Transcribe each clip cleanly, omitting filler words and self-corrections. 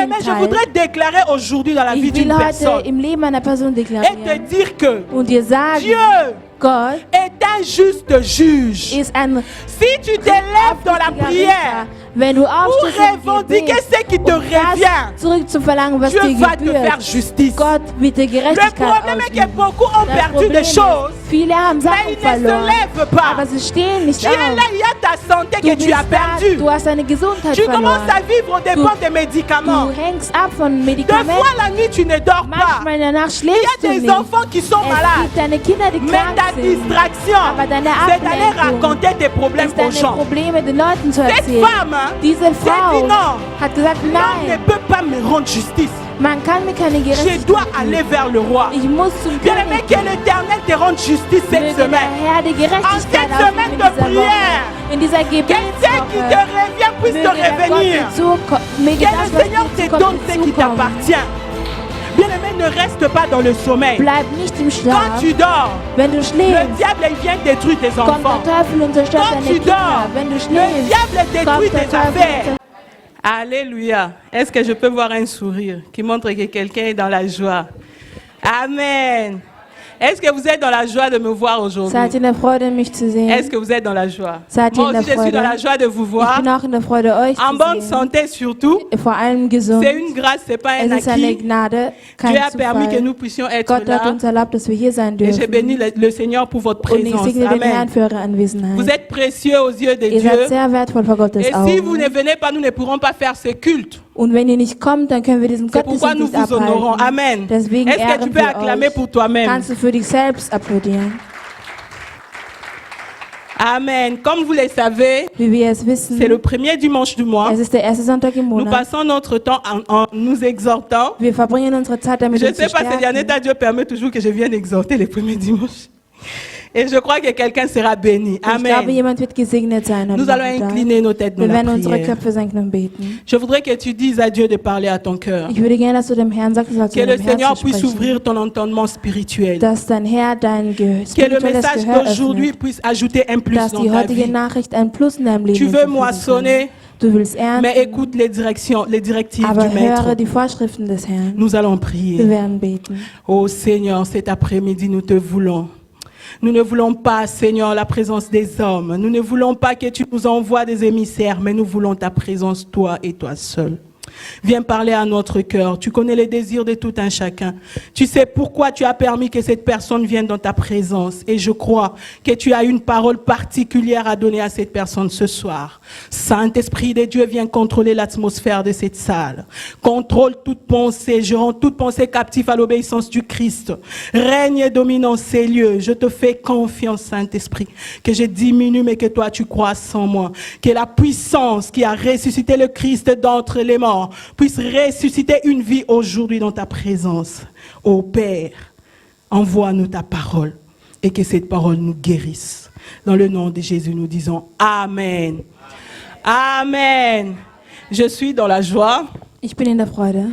Bien-aimé, je voudrais déclarer aujourd'hui dans la vie Ich d'une will heute personne im Leben einer Person et te deklarieren dire que und dir sagen, Dieu Gott est un juste juge. ist ein Si tu t'élèves dans la aufrichtiger prière Richter. Wenn du pour aufstehst im revendiquer Gebet, ce qui te um das revient, zurückzuverlangen, was Dieu dir va te faire gebührt, justice. Gott wird dir Le Gerechtigkeit problème est que ausüben. beaucoup ont Das perdu Problem des ist, choses, viele haben mais Sachen ils ne se verloren, lèvent pas. aber sie stehen nicht Tu es là, auf. il y a ta santé Du que tu bist as da, perdue. du hast deine Gesundheit Tu commences verloren. à vivre aux dépens des médicaments. Du hängst ab von Deux Medikamenten. fois la nuit, tu ne dors pas. Manchmal in der Nacht Il schläfst y du a des nicht. enfants qui sont Es malades. gibt deine Kinder, die Mais krank ta sind. distraction, Aber deine c'est d'aller Ablenkung raconter tes problèmes ist aux deine gens. Probleme den Leuten zu Cette erzählen. femme, hein, Diese dit Frau non. hat gesagt, l'homme ne nein, peut pas me rendre justice. man kann mir keine Je Gerechtigkeit dois aller vers le roi. Ich muss zum Bien-aimé, König que gehen. l'Éternel te rende justice cette Möge der semaine. Herr die Gerechtigkeit cette ausüben semaine in de dieser prière. Woche. In dieser Que ce qui te Gebetswoche. revient puisse Möge te der Gott revenir. dir zuko- möge Que das, le was Seigneur dir te zukommt, donne dir ce qui zukommen. t'appartient. Bien-aimé, ne reste pas dans le sommeil. Bleib nicht im Quand Schlaf. tu dors, Wenn du le schläfst, diable il vient détruire tes kommt enfants. der Teufel und zerstört Quand deine tu dors, Kinder. Wenn du le schläfst, diable détruit kommt der tes Teufel affaires. und Alléluia. Est-ce que je peux voir un sourire qui montre que quelqu'un est dans la joie? Amen. Est-ce que vous êtes dans la joie de me voir aujourd'hui? Seid ihr in der Freude, mich zu sehen? Est-ce que vous êtes dans la joie? Seid ihr Moi in der aussi, je suis dans Freude? la joie de vous Ich voir. bin auch in der Freude, euch En bonne zu sehen. santé surtout. Vor allem gesund. C'est une grâce, c'est pas Es un ist eine acquis. Gnade, kein Dieu a permis que Zufall. nous puissions être Gott hat là. uns erlaubt, dass wir hier sein Et j'ai dürfen. béni le Seigneur pour votre Und ich présence. segne den Herrn Amen. für eure Anwesenheit. Vous êtes précieux aux yeux de Ihr seid Dieu. sehr wertvoll vor Gottes Et si vous Augen. ne venez pas, nous ne pourrons pas faire ce culte. Und wenn ihr nicht kommt, dann können wir diesen C'est pourquoi nous Gottesdienst vous nicht honorons. abhalten. Amen. Deswegen Est-ce que tu ehren peux wir acclamer euch. pour toi-même? Kannst du für dich selbst applaudieren. Amen. Comme vous le savez, Wie wir es wissen, c'est le premier dimanche du mois. es ist der erste Sonntag im Nous Monat. passons notre temps en nous exhortant. Wir verbringen unsere Zeit damit, Je ne uns sais zu pas, ces derniers stärken. temps, Dieu permet toujours que je vienne exhorter les premiers dimanches. Et je crois que quelqu'un sera béni. Ich glaube, Amen. jemand wird gesegnet sein heute Nous allons Nachmittag. incliner nos têtes dans Wir la werden unsere prière. Köpfe senken und beten. Je voudrais que tu dises à Dieu de parler à ton cœur. Ich würde gerne, dass du dem Herrn sagst, dass Que du le deinem Seigneur Herzen puisse sprechen. ouvrir ton entendement spirituel. Dass dein Herr dein Que le spirituelles message Gehör d'aujourd'hui öffnet. puisse ajouter un plus Dass dans die ta heutige vie. Nachricht ein Plus in deinem Leben Tu veux hinzufügen moissonner, kann. Du willst ernten, mais écoute les directives aber du Maître. höre die Vorschriften des Herrn. Nous allons Wir prier. werden beten. Oh Seigneur, cet après-midi, nous te voulons. Nous ne voulons pas, Seigneur, la présence des hommes. Nous ne voulons pas que tu nous envoies des émissaires, mais nous voulons ta présence, toi et toi seul. Viens parler à notre cœur. Tu connais les désirs de tout un chacun. Tu sais pourquoi tu as permis que cette personne vienne dans ta présence. Et je crois que tu as une parole particulière à donner à cette personne ce soir. Saint-Esprit de Dieu, viens contrôler l'atmosphère de cette salle. Contrôle toute pensée. Je rends toute pensée captive à l'obéissance du Christ. Règne et domine en ces lieux. Je te fais confiance, Saint-Esprit. Que je diminue, mais que toi tu croisses en moi. Que la puissance qui a ressuscité le Christ d'entre les morts puisse ressusciter une vie aujourd'hui dans ta présence. Ô Père, envoie-nous ta parole et que cette parole nous guérisse. Dans le nom de Jésus, nous disons Amen. Amen. Je suis dans la joie Ich bin in der Freude,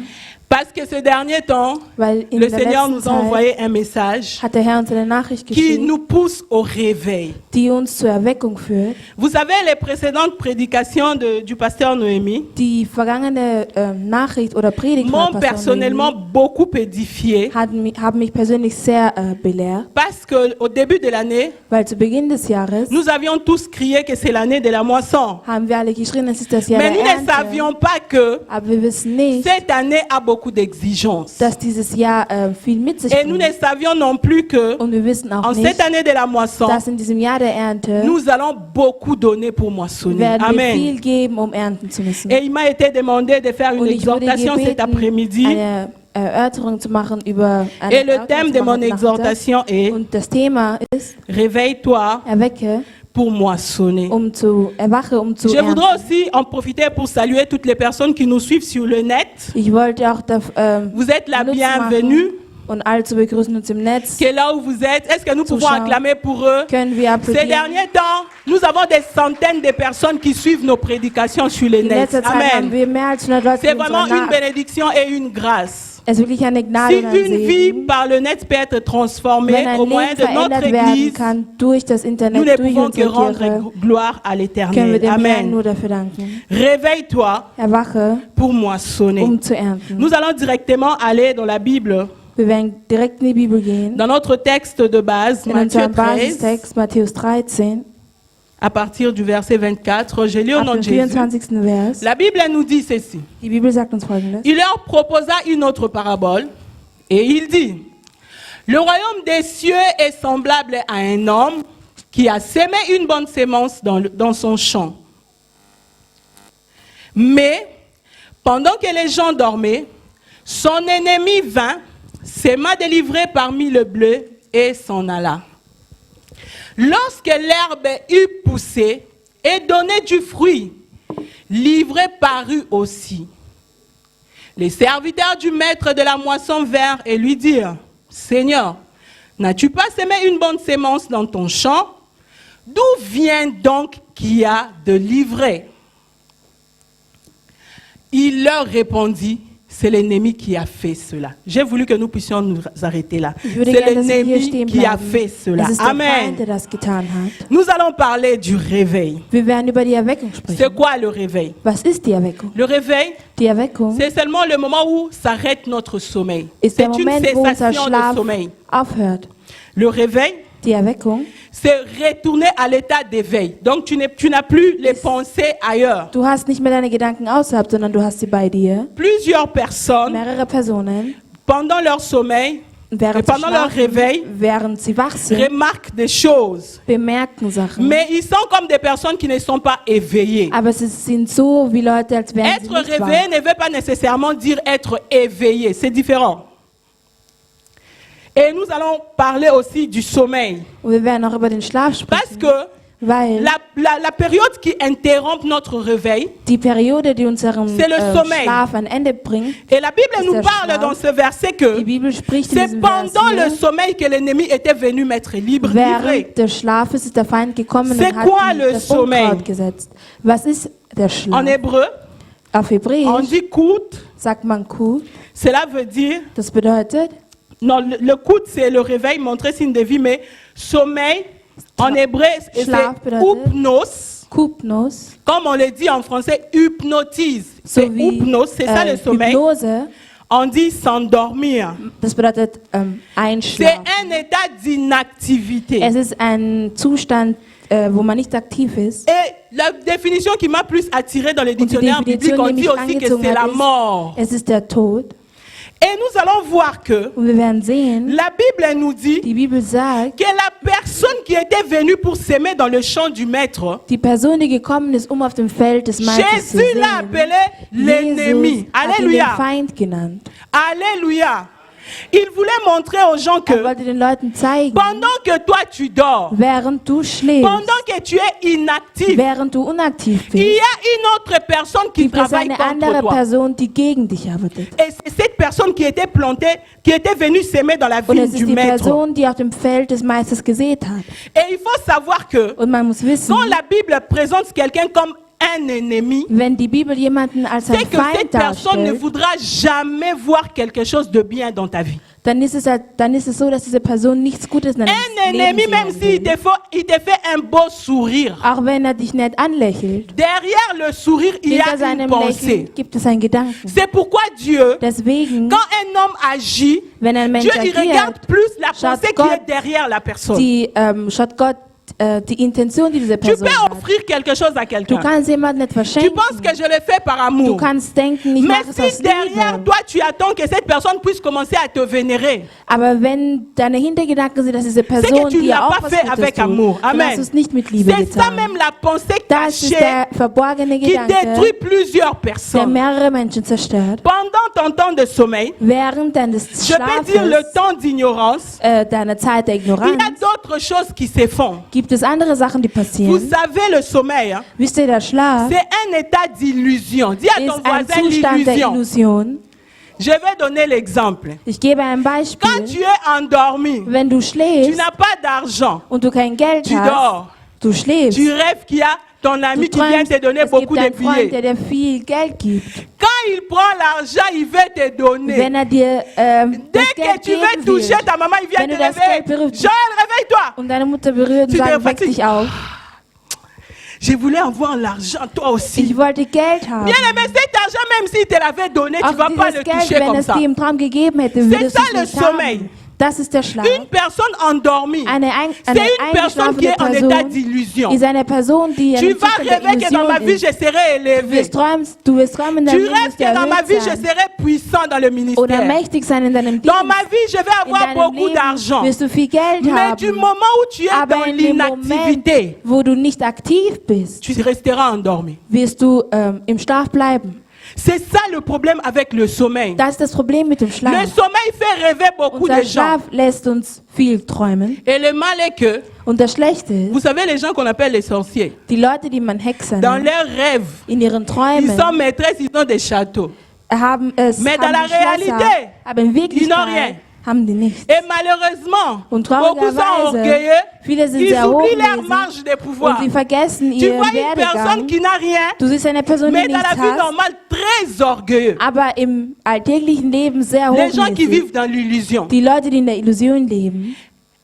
parce que ces derniers temps, weil in le der Seigneur letzten nous a Zeit envoyé un message hat der Herr uns eine Nachricht qui geschickt, nous pousse au réveil. die uns zur Erweckung führt. Vous savez, les précédentes prédications du pasteur Noémie Die vergangene Nachricht oder Predigt von m'ont Pastor personnellement Noemi beaucoup édifié haben mich persönlich sehr belehrt, parce qu'au début de l'année, weil zu Beginn des Jahres nous avions tous crié que c'est l'année de la moisson. haben wir alle geschrien, es ist das Jahr Mais der nous ne Ernte. savions pas que Aber wir wissen nicht, cette année a beaucoup d'exigences. dass dieses Jahr viel mit sich Et nous bringt. ne savions non plus que Und wir wissen auch en nicht, cette année de la moisson, dass in diesem Jahr der Ernte nous allons beaucoup donner pour moissonner. werden wir Amen. viel geben, um ernten zu müssen. Et il m'a été demandé de faire une Und ich wurde exhortation cet gebeten, après-midi. eine Erörterung zu machen über eine Et le Erörterung thème zu de machen mon heute Nachmittag. exhortation est Und das Thema ist, Réveille-toi erwecke, pour moissonner. erwache, um zu Je ernten. voudrais aussi en profiter pour saluer toutes les personnes qui nous suivent sur le net. Ich wollte auch Vous êtes la Nutz bienvenue. machen und alle zu begrüßen uns im Netz. Que là où vous êtes, est-ce que nous pouvons Zuschauen. acclamer pour eux? Können wir Ces applaudieren? derniers temps, nous avons des centaines de personnes qui suivent nos prédications sur le In net. letzter Zeit haben Amen. wir mehr als 100 Leute, C'est die vraiment unsere une bénédiction et une grâce. Es ist wirklich eine Gnade Si und ein une vie Segen, par le net peut être transformée wenn ein au moyen Leben de notre verändert werden Église, kann durch das nous Internet, ne durch pouvons que unsere rendre Kirche, gloire à können wir l'Éternel. dem Herrn Amen. nur dafür danken. Réveille-toi Erwache, pour moissonner. um zu ernten. Nous allons directement aller dans la Bible, Wir werden direkt in die Bibel gehen, dans notre texte de base, in Matthieu unserem 13, Basistext Matthäus 13, à partir du verset 24. Je lis au ab nom dem de Jésus. 24. Vers. La Bible elle nous dit ceci. Die Bibel sagt uns Folgendes. Il leur proposa une autre parabole et il dit, le royaume des cieux est semblable à un homme qui a sémé une bonne sémence dans son champ. Mais pendant que les gens dormaient, son ennemi vint, s'aima délivré parmi le bleu et s'en alla. Lorsque l'herbe eut poussé et donné du fruit, l'ivraie parut aussi. Les serviteurs du maître de la moisson vinrent et lui dirent, « Seigneur, n'as-tu pas sémé une bonne sémence dans ton champ? D'où vient donc qu'il y a de l'ivraie? » Il leur répondit, c'est l'ennemi qui a fait cela. J'ai voulu que nous puissions nous arrêter là. Ich würde C'est gerne, dass wir hier l'ennemi stehen qui a bleiben. fait cela. Es ist der Amen. Feind, der das getan hat. Nous allons parler du réveil. Wir werden über die Erweckung C'est sprechen. quoi le réveil? Was ist die Erweckung? Le réveil, Die Erweckung c'est seulement le moment où s'arrête notre sommeil. ist C'est der une Moment, wo unser cessation de Schlaf sommeil. aufhört. Le réveil, Die Erweckung, c'est retourner à l'état d'éveil. Donc tu n'as plus les pensées ailleurs. du hast nicht mehr deine Gedanken außerhalb, sondern du hast sie bei dir. Plusieurs personnes, Mehrere Personen, pendant leur sommeil et während sie pendant leur schlafen, réveil, während sie wach sind, remarquent des choses. bemerken Sachen. Mais ils sont comme des personnes qui ne sont pas éveillées. Aber sie sind so wie Leute, als wären sie Être nicht wach. réveillé ne veut pas nécessairement dire être éveillé. C'est différent. Et nous allons parler aussi du sommeil. Und wir werden auch über den Schlaf Parce sprechen, que weil la période qui interrompt notre réveil, die Periode, die unserem C'est le sommeil. Schlaf ein Ende bringt, et la Bible ist nous der parle Schlaf. dans ce verset Die que Bibel spricht in c'est diesem Vers pendant le hier, sommeil que l'ennemi était venu mettre livré. während des Schlafes ist der Feind gekommen C'est und quoi hat le das sommeil? Unkraut gesetzt. Was ist der Schlaf? En hébreu, Auf on Hebräisch dit kout. sagt man Kut. Cela veut dire, Das bedeutet, non, le kout c'est le réveil, montrer signe de vie, mais sommeil, en hébreu, c'est Schlaf bedeutet- hypnos. Kupnos, Comme on le dit en français, hypnotise. C'est sowie hypnose, c'est ça le sommeil. Hypnose. On dit s'endormir. Das bedeutet C'est Einschlafen. un état d'inactivité. Es ist ein Zustand, wo man nicht aktiv ist. Et la définition qui m'a plus attiré dans les Und die dictionnaires bibliques, Definition, on die dit mich aussi que angezogen c'est la hat, mort. ist, es ist der Tod. Et nous allons voir que Und wir werden sehen, la Bible elle nous dit die Bibel sagt, que la personne qui était venue pour s'aimer dans le champ du maître, die Person, die gekommen ist, um auf dem Feld des Meisters zu Jésus sehen, l'a appelé l'ennemi. Jesus hat ihn den Alléluia. Feind genannt. Alléluia. Il voulait montrer aux gens Er que wollte den Leuten zeigen, pendant que toi tu dors, während du schläfst, pendant que tu es inactif, während du unaktiv il y bist, a une autre personne qui gibt es travaille eine contre andere toi. Person, die gegen dich arbeitet. Et c'est cette personne qui était plantée, qui était venue s'aimer dans la Und ville es du ist die maître. Person, die auf dem Feld des Meisters gesät hat. Et il faut savoir que Und man muss wissen, quand la Bible présente quelqu'un comme un ennemi, wenn die Bibel jemanden als c'est einen que cette Feind personne ne darstellt, voudra jamais voir quelque chose de bien dans ta vie. dann ist es so, dass diese Person nichts Gutes in deinem Un Leben ennemi, même sehen s'il will. il te fait un beau sourire, Auch wenn er dich nett anlächelt, derrière le sourire, il y hinter a une seinem pensée. Lächeln gibt es einen Gedanken. C'est pourquoi Dieu, Deswegen, quand un homme agit, wenn ein Mensch Dieu il regarde agiert, plus la schaut pensée qui Gott est derrière la personne. schaut Gott die Intention, die diese Tu Person peux hat. offrir quelque chose à Du quelqu'un. kannst jemandem etwas Tu penses schenken. que je le fais par Du amour. kannst denken, ich Mais mache es aus si derrière Liebe. toi, tu attends que cette personne puisse commencer à te vénérer, Aber wenn deine Hintergedanken sind, dass diese c'est que Person tu ne dir l'as auch pas was fait Gutes avec tut, amour. dann hast du Amen. es nicht mit Liebe C'est ça getan. même la pensée Das ist cachée der verborgene qui Gedanke, détruit plusieurs der personnes. mehrere Menschen zerstört. Pendant ton temps de sommeil, Während deines je peux dire le Schlafes, temps d'ignorance, deiner Zeit der il y a Ignoranz, d'autres choses qui se font. gibt es andere Sachen, die Vous passieren. savez, le sommeil, hein, Wisst ihr, der Schlaf c'est un état d'illusion. Dis à ton ist ein voisin Zustand der l'illusion. Illusion. Je vais donner l'exemple. Ich gebe ein Quand Beispiel. tu es endormi, Wenn du tu schläfst n'as pas d'argent, und du kein Geld tu hast, dors. du schläfst, Tu rêves qu'il y a ton ami Du qui vient träumst, te donner es gibt beaucoup de einen Freund, billets. der dir viel Geld gibt. Quand il prend l'argent, il veut te donner. Wenn dir Dès das que Geld tu veux geben toucher will ta maman, il vient wenn te du das réveiller. Geld berührst- Joël, réveille-toi. und deine Mutter berührt und Tu te sagt, weck fatigues. dich auf. Je voulais avoir l'argent, toi aussi. Ich wollte Geld haben. Bien aimé, cet argent, même s'il te l'avait donné, tu Auch ne vas pas dieses le Geld, toucher wenn comme es ça. dir im Traum gegeben hätte, C'est würdest ça du le es nicht sommeil. haben. Das ist der Schlaf. Une personne endormie, Eine c'est une personne qui eingeschlafene est en état Person d'illusion. ist eine Person, die in Tu einem vas Zustand der rêver que dans ma Illusion vie, ist. je serai élevé. Du wirst träumen, dein Tu Leben rêves wirst que dans ma vie, erhöht je sein. serai puissant dans le Oder ministère. mächtig sein in deinem Dienst. Dans ma vie, je vais In avoir deinem beaucoup Leben d'argent. wirst du viel Geld Mais du haben. moment où tu es Aber dans in dem Moment, l'inactivité, wo du nicht aktiv bist, tu resteras endormi. wirst du im Schlaf bleiben. C'est ça le problème avec le sommeil. Das ist das Problem mit dem Le Schlaf. sommeil fait rêver beaucoup Unser de gens. Schlaf lässt uns viel träumen. Et le mal est que, Und das Schlechte vous ist, savez, les gens qu'on appelle les sorciers, die Leute, die man Hexen dans nennt, leurs rêves, in ihren ils Träumen sont maîtresses, ils ont des châteaux. haben es Mais dans haben la die Schlösser, réalité, aber in ils n'ont rien. Wirklichkeit haben die nichts. Et malheureusement, Und beaucoup sont traurigerweise, orgueilleux, viele sind ils sehr oublient leur hochnäsig marge de und pouvoir. sie vergessen Tu ihren vois une personne Werdegang. qui n'a rien, Du siehst eine Person, die mais dans nichts la vie hat, normale, très orgueilleux. aber im alltäglichen Leben sehr Les gens qui hochnäsig. vivent dans l'illusion. Die Leute, die in der Illusion leben.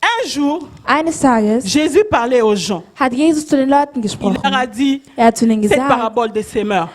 Un jour, Eines Tages Jésus parlait aux gens. hat Jesus zu den Leuten Il gesprochen. leur a dit Er hat zu ihnen cette gesagt, parabole des semeurs.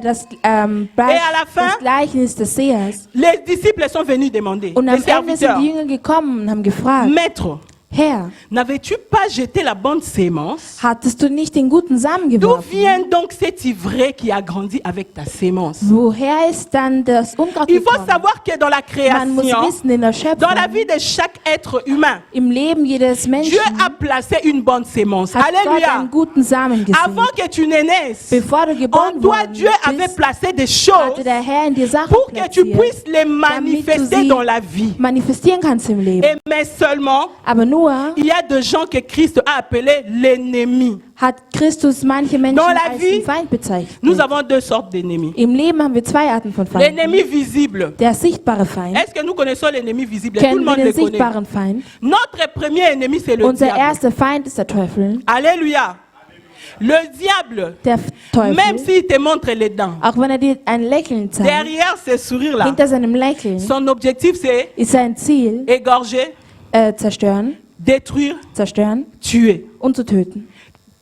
das la fin, das Gleichnis des Sehers. Les disciples sont venus demander, Und les am Ende sind serviteurs, die Jünger gekommen und haben gefragt, Maître, Herr, n'avais-tu pas jeté la bonne sémence? hattest du nicht den guten Samen D'où geworfen? vient donc cet ivraie qui a grandi avec ta sémence? Woher ist dann das Unkraut Il faut gekommen? savoir que dans la Man muss création, wissen, in der Schöpfung, dans la vie de chaque être humain, im Leben jedes Menschen Dieu a placé une bonne sémence. hat Gott Alléluia. einen guten Samen Avant gesät. que tu ne naisses, Bevor du en geboren toi, worden Dieu avait bist, placé des hatte choses der Herr in dir Sachen pour que tu platziert, puisses les damit du manifester sie dans la vie. manifestieren kannst im Leben. Et mais seulement, Aber nur il y a des gens que Christ a appelés l'ennemi. hat Christus manche Menschen Dans la als vie, den Feind bezeichnet. Nous avons deux sortes d'ennemis. Im Leben haben wir zwei Arten von Feinden. L'ennemi visible. Der sichtbare Feind. Est-ce que nous connaissons l'ennemi visible? Tout le Kennen wir monde den le connaît. sichtbaren Feind? Notre premier ennemi, c'est le Unser diable. erster Feind ist der Teufel. Alléluia. Le diable, Der même Teufel, s'il te montre les dents, auch wenn er dir ein Lächeln zeigt, derrière ce sourire-là, hinter seinem Lächeln son objectif, c'est ist sein Ziel, égorger, zerstören, détruire, tuer. und zu töten.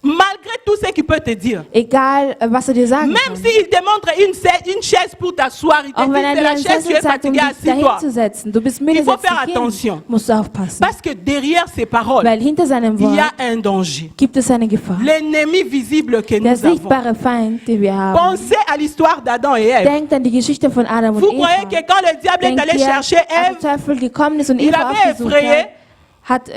Malgré tout ce qu'il peut te dire. Egal, was er dir sagen Même kann. s'il te montre une chaise pour t'asseoir, il te Auch dit wenn er c'est dir la einen chaise, tu Sessel es zeigt, um fatigué, dich assis-toi. dahin zu setzen. Du bist müde, Il faut setz faire dich attention. hin. Musst du aufpassen. Parce que derrière ces paroles, Weil hinter seinem il y a Wort un danger. gibt es eine Gefahr. L'ennemi visible que Der nous avons. sichtbare Feind, den wir haben. Pensez à l'histoire d'Adam et Ève. Denkt an die Geschichte von Adam und Vous croyez que Eva. quand le diable est Denkt allé ihr, chercher als Ève, der Teufel gekommen ist und il Eva avait aufgesucht effrayé, hat,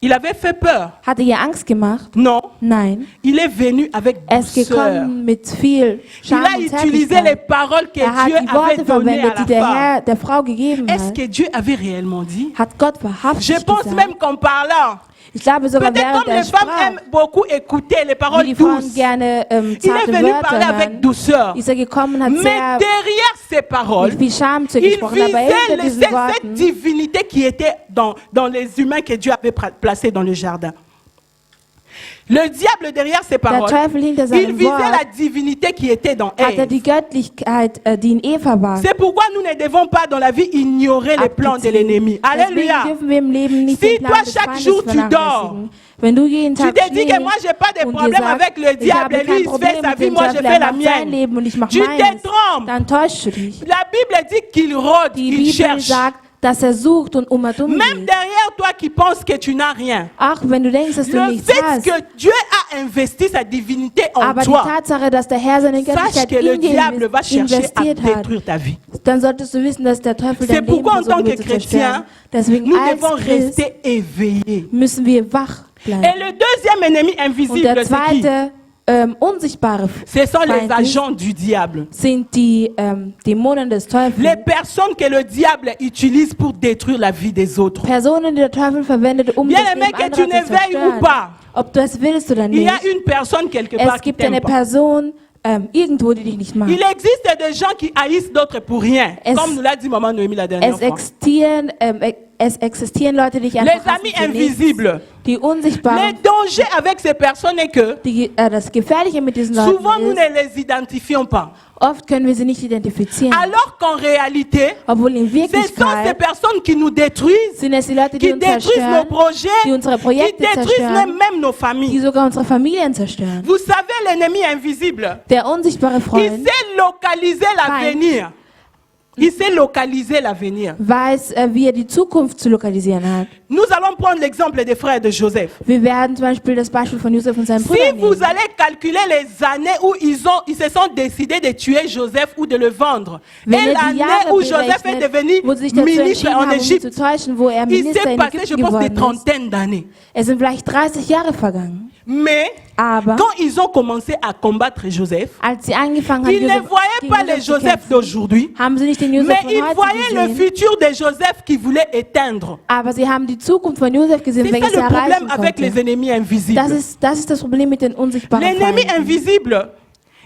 il avait fait peur? hat er ihr Angst gemacht? Non, Nein. il est venu avec Er ist douceur. gekommen mit viel Il Scham a und utilisé les Zärtlichkeit. paroles que Er hat Dieu die avait Worte données à verwendet, die la der femme. Herr der Frau gegeben Est-ce hat. que Dieu avait réellement dit? Hat Gott Je wahrhaftig pense gesagt. même qu'en parlant, Ich glaube sogar, peut-être während comme er les femmes sprach, aiment beaucoup écouter les wie paroles die Frauen douces, gerne il est zarte venu Wörter parler avec hören, douceur. ist er gekommen, hat Mais sehr derrière ces paroles, mit viel Scham zu ihr il gesprochen, aber visait hinter diesen cette Worten divinité qui était dans les humains que Dieu avait placés dans le jardin. Le diable derrière ces der paroles, Teufel hinter il seinem visait Wort la divinité qui était dans hat er Ève. die Göttlichkeit, die in Eva war. C'est pourquoi nous ne devons pas dans la vie ignorer les plans de l'ennemi. Alléluia. Deswegen dürfen wir im Leben nicht Si den Plan toi, des chaque Feindes jour, tu vernachlässigen. Wenn du jeden Tu Tag te dis que schläfst moi, j'ai pas de und dir problème sagst, avec le ich diable, habe et lui, kein il fait Problem sa mit vie, dem moi, je Teufel, fais er la macht sein mienne. Leben und ich mache Tu te meines, trompes. dann täuschst du dich. La Bible dit qu'il rôde, Die il Bibel cherche. sagt, dass er sucht und um und um Même geht. derrière toi qui penses que tu n'as rien. Auch wenn du denkst, dass du Le nichts fait hast. que Dieu a investi sa divinité en Aber die toi, Tatsache, dass der Herr seine sache Göttlichkeit que le in dir diable va chercher à investiert hat, détruire ta vie. dann solltest du wissen, dass der Teufel C'est dein Leben pourquoi en tant versuchen que wird zu zerstören. chrétien, Deswegen nous als devons Christ rester éveillés. müssen wir wach Et bleiben. le deuxième ennemi Und invisible, der c'est qui? zweite unsichtbare Ce sont les Feind ist, agents du diable. sind die Dämonen des Les Teufels. personnes que le diable utilise pour détruire la vie des autres. Personen, die der Teufel verwendet, um Bien das aimé, Leben que tu anderer ne zu veuilles ou zerstören. pas, Ob du es willst oder il nicht. y a une personne quelque part Es qui gibt eine t'aime pas. Person irgendwo, die dich nicht mag. Il existe des gens qui haïssent d'autres pour rien. Es- Comme nous l'a dit maman Noémie la dernière Es fois. existieren es existieren Leute, die ich Les einfach amis hasse für nichts. invisibles. Die Le Unsichtbaren. danger avec ces personnes est que Das Gefährliche mit diesen souvent nous Leuten ist, ne les identifions pas. oft können wir sie nicht identifizieren. Alors qu'en réalité, Obwohl in ce sont ces Wirklichkeit personnes qui nous détruisent, sind es die Leute, die qui uns détruisent nos zerstören, projets, die unsere qui Projekte détruisent zerstören, même nos die familles. sogar unsere Familien zerstören. Vous savez, l'ennemi invisible, Der unsichtbare il Freund sait localiser l'avenir. Il sait localiser l'avenir. weiß, wie er die Zukunft zu lokalisieren hat. Nous allons prendre l'exemple des frères de Joseph. Wir werden zum Beispiel das Beispiel von Josef und seinen Si Brüdern vous nehmen. allez calculer les années où ils se sont décidés de tuer Joseph ou de le vendre, Wenn et ihr die l'année Jahre où Joseph est berechnet, devenu wo sie sich dazu ministre entschieden en haben, um ihn zu Égypte, täuschen, wo er il Minister s'est in passé, je Ägypten pense, des geworden ist. trentaines d'années. Es sind vielleicht 30 Jahre vergangen. Mais Aber quand ils ont commencé à combattre Joseph, als sie angefangen haben, ils ne voyaient gegen pas les Josef zu Joseph kämpfen, d'aujourd'hui, haben sie nicht den Josef mais von ils heute voyaient le gesehen, futur de Joseph qui voulait éteindre. aber sie haben die Zukunft von Josef gesehen, C'est welches ça er le erreichen problème avec les konnte. ennemis invisibles. Das ist das Problem mit den unsichtbaren L'ennemi Feinden. invisible,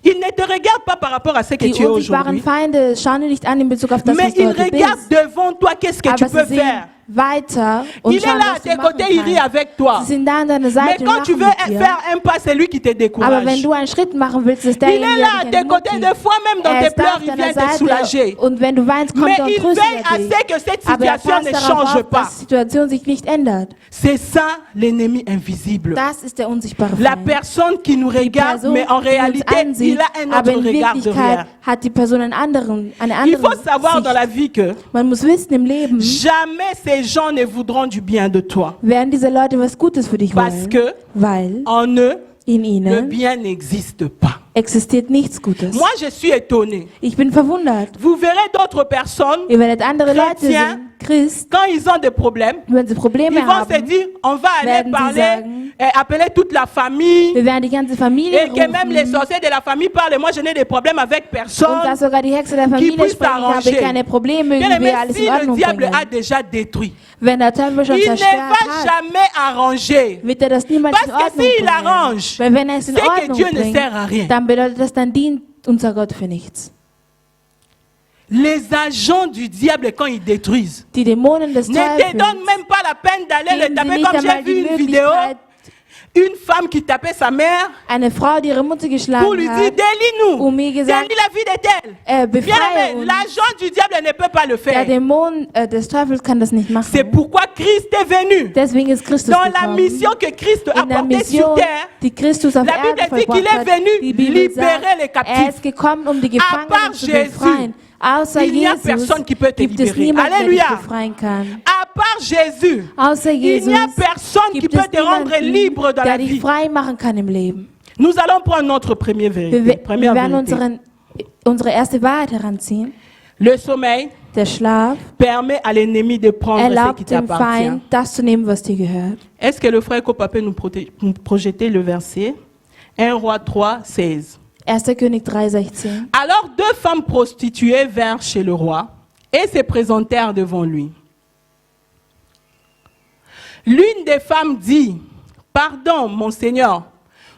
il ne te regarde pas par rapport à ce que Die tu es unsichtbaren aujourd'hui, Feinde schauen dir nicht an in Bezug auf das, mais was du il heute regarde bist. devant toi qu'est-ce que tu Aber peux sie sehen faire. weiter und Il est schauen, là à was tes du machen côtés, il rit kannst. avec toi. Sie sind da an deiner Mais Seite und quand tu machen veux mit dir. faire un pas, c'est lui qui te Aber wenn décourage. du einen Schritt machen willst, ist Il derjenige, est là à der tes dich côtés, entmutigt. des fois même dans Er tes ist da pleurs, auf il deiner vient te soulager. Seite und wenn du weinst, kommt Mais er und il tröstet veille à dich. ce que cette Aber er situation passt ne darauf change auf, pas. dass die Situation sich nicht ändert. C'est ça l'ennemi invisible. Das ist der unsichtbare La Feind. personne qui nous Die regarde, Person, mais en die uns réalité, ansieht, il a un aber autre in regard Wirklichkeit derrière. hat die Person eine Il faut andere savoir dans la Sicht. vie que Man muss wissen im Leben, jamais ces gens ne voudront du bien de toi. werden diese Leute was Gutes für dich Parce wollen, que weil en eux, in le ihnen bien n'existe pas. existiert nichts Gutes. Moi, je suis étonnée. Ich bin verwundert. Vous verrez d'autres personnes, Ihr werdet andere Leute Chrétien, sehen, Christ, quand ils ont des problèmes, wenn sie Probleme ils vont se haben, dire, on va aller werden sie parler, sagen, appeler toute la famille, wir werden die ganze Familie et que même les rufen sorciers de la famille parlent. Moi, je n'ai des problèmes avec und personne. dass sogar die Hexe der Familie puisse sprechen. Ich habe s'arranger. keine Probleme, Bien irgendwie aimé, alles si in le Ordnung diable a bringen. déjà détruit, Wenn der Teufel schon il ne zerstört va hat, jamais arranger. wird er das niemals in Parce que Ordnung s'il bringen. arrange, Weil wenn er es in c'est que Ordnung Dieu ne bringt, sert à rien. dann bedeutet das, dann dient unser Gott für nichts. Les agents du diable, quand ils détruisent, Die Dämonen des ne te Teufels donnent même pas la peine d'aller le geben sie taper. nicht Comme j'ai einmal vu die une vidéo, Möglichkeit, une femme qui tapait sa mère eine Frau, die ihre Mutter pour lui geschlagen dire, hat, délie-nous, um mir gesagt, délie la vie de tel. Bien befreie aimé, uns. l'agent du diable ne peut pas le Der faire. Dämon des Teufels kann das nicht C'est machen. pourquoi Christ est venu. Deswegen ist Christus Dans la gekommen. mission que Christ a In der portée sur Mission, terre, die Christus auf La Bible Erde dit qu'il vollbracht est hat, venu die Bibel libérer sagt, les captifs. er ist gekommen, um die part Gefangenen zu Jésus, befreien. Außer il n'y a Jesus personne qui peut te gibt es libérer. niemanden, der dich Alléluia. befreien kann. à part Jésus, Außer il Jesus n'y a personne qui gibt peut es te rendre niemanden, libre dans la der dich vie. frei machen kann im Leben. Nous allons prendre notre première vérité. Wir Première werden vérité. unsere erste Wahrheit heranziehen. Le sommeil Der Schlaf permet à l'ennemi de prendre ce qui erlaubt dem t'appartient. Feind, das zu nehmen, was dir gehört. Est-ce que le frère Kopa peut nous projeter le verset 1 Roi 3, 16. 1. König 3,16. Alors 2 femmes prostituées vinrent chez le roi et se présentèrent devant lui. L'une des femmes dit, « Pardon, mon Seigneur,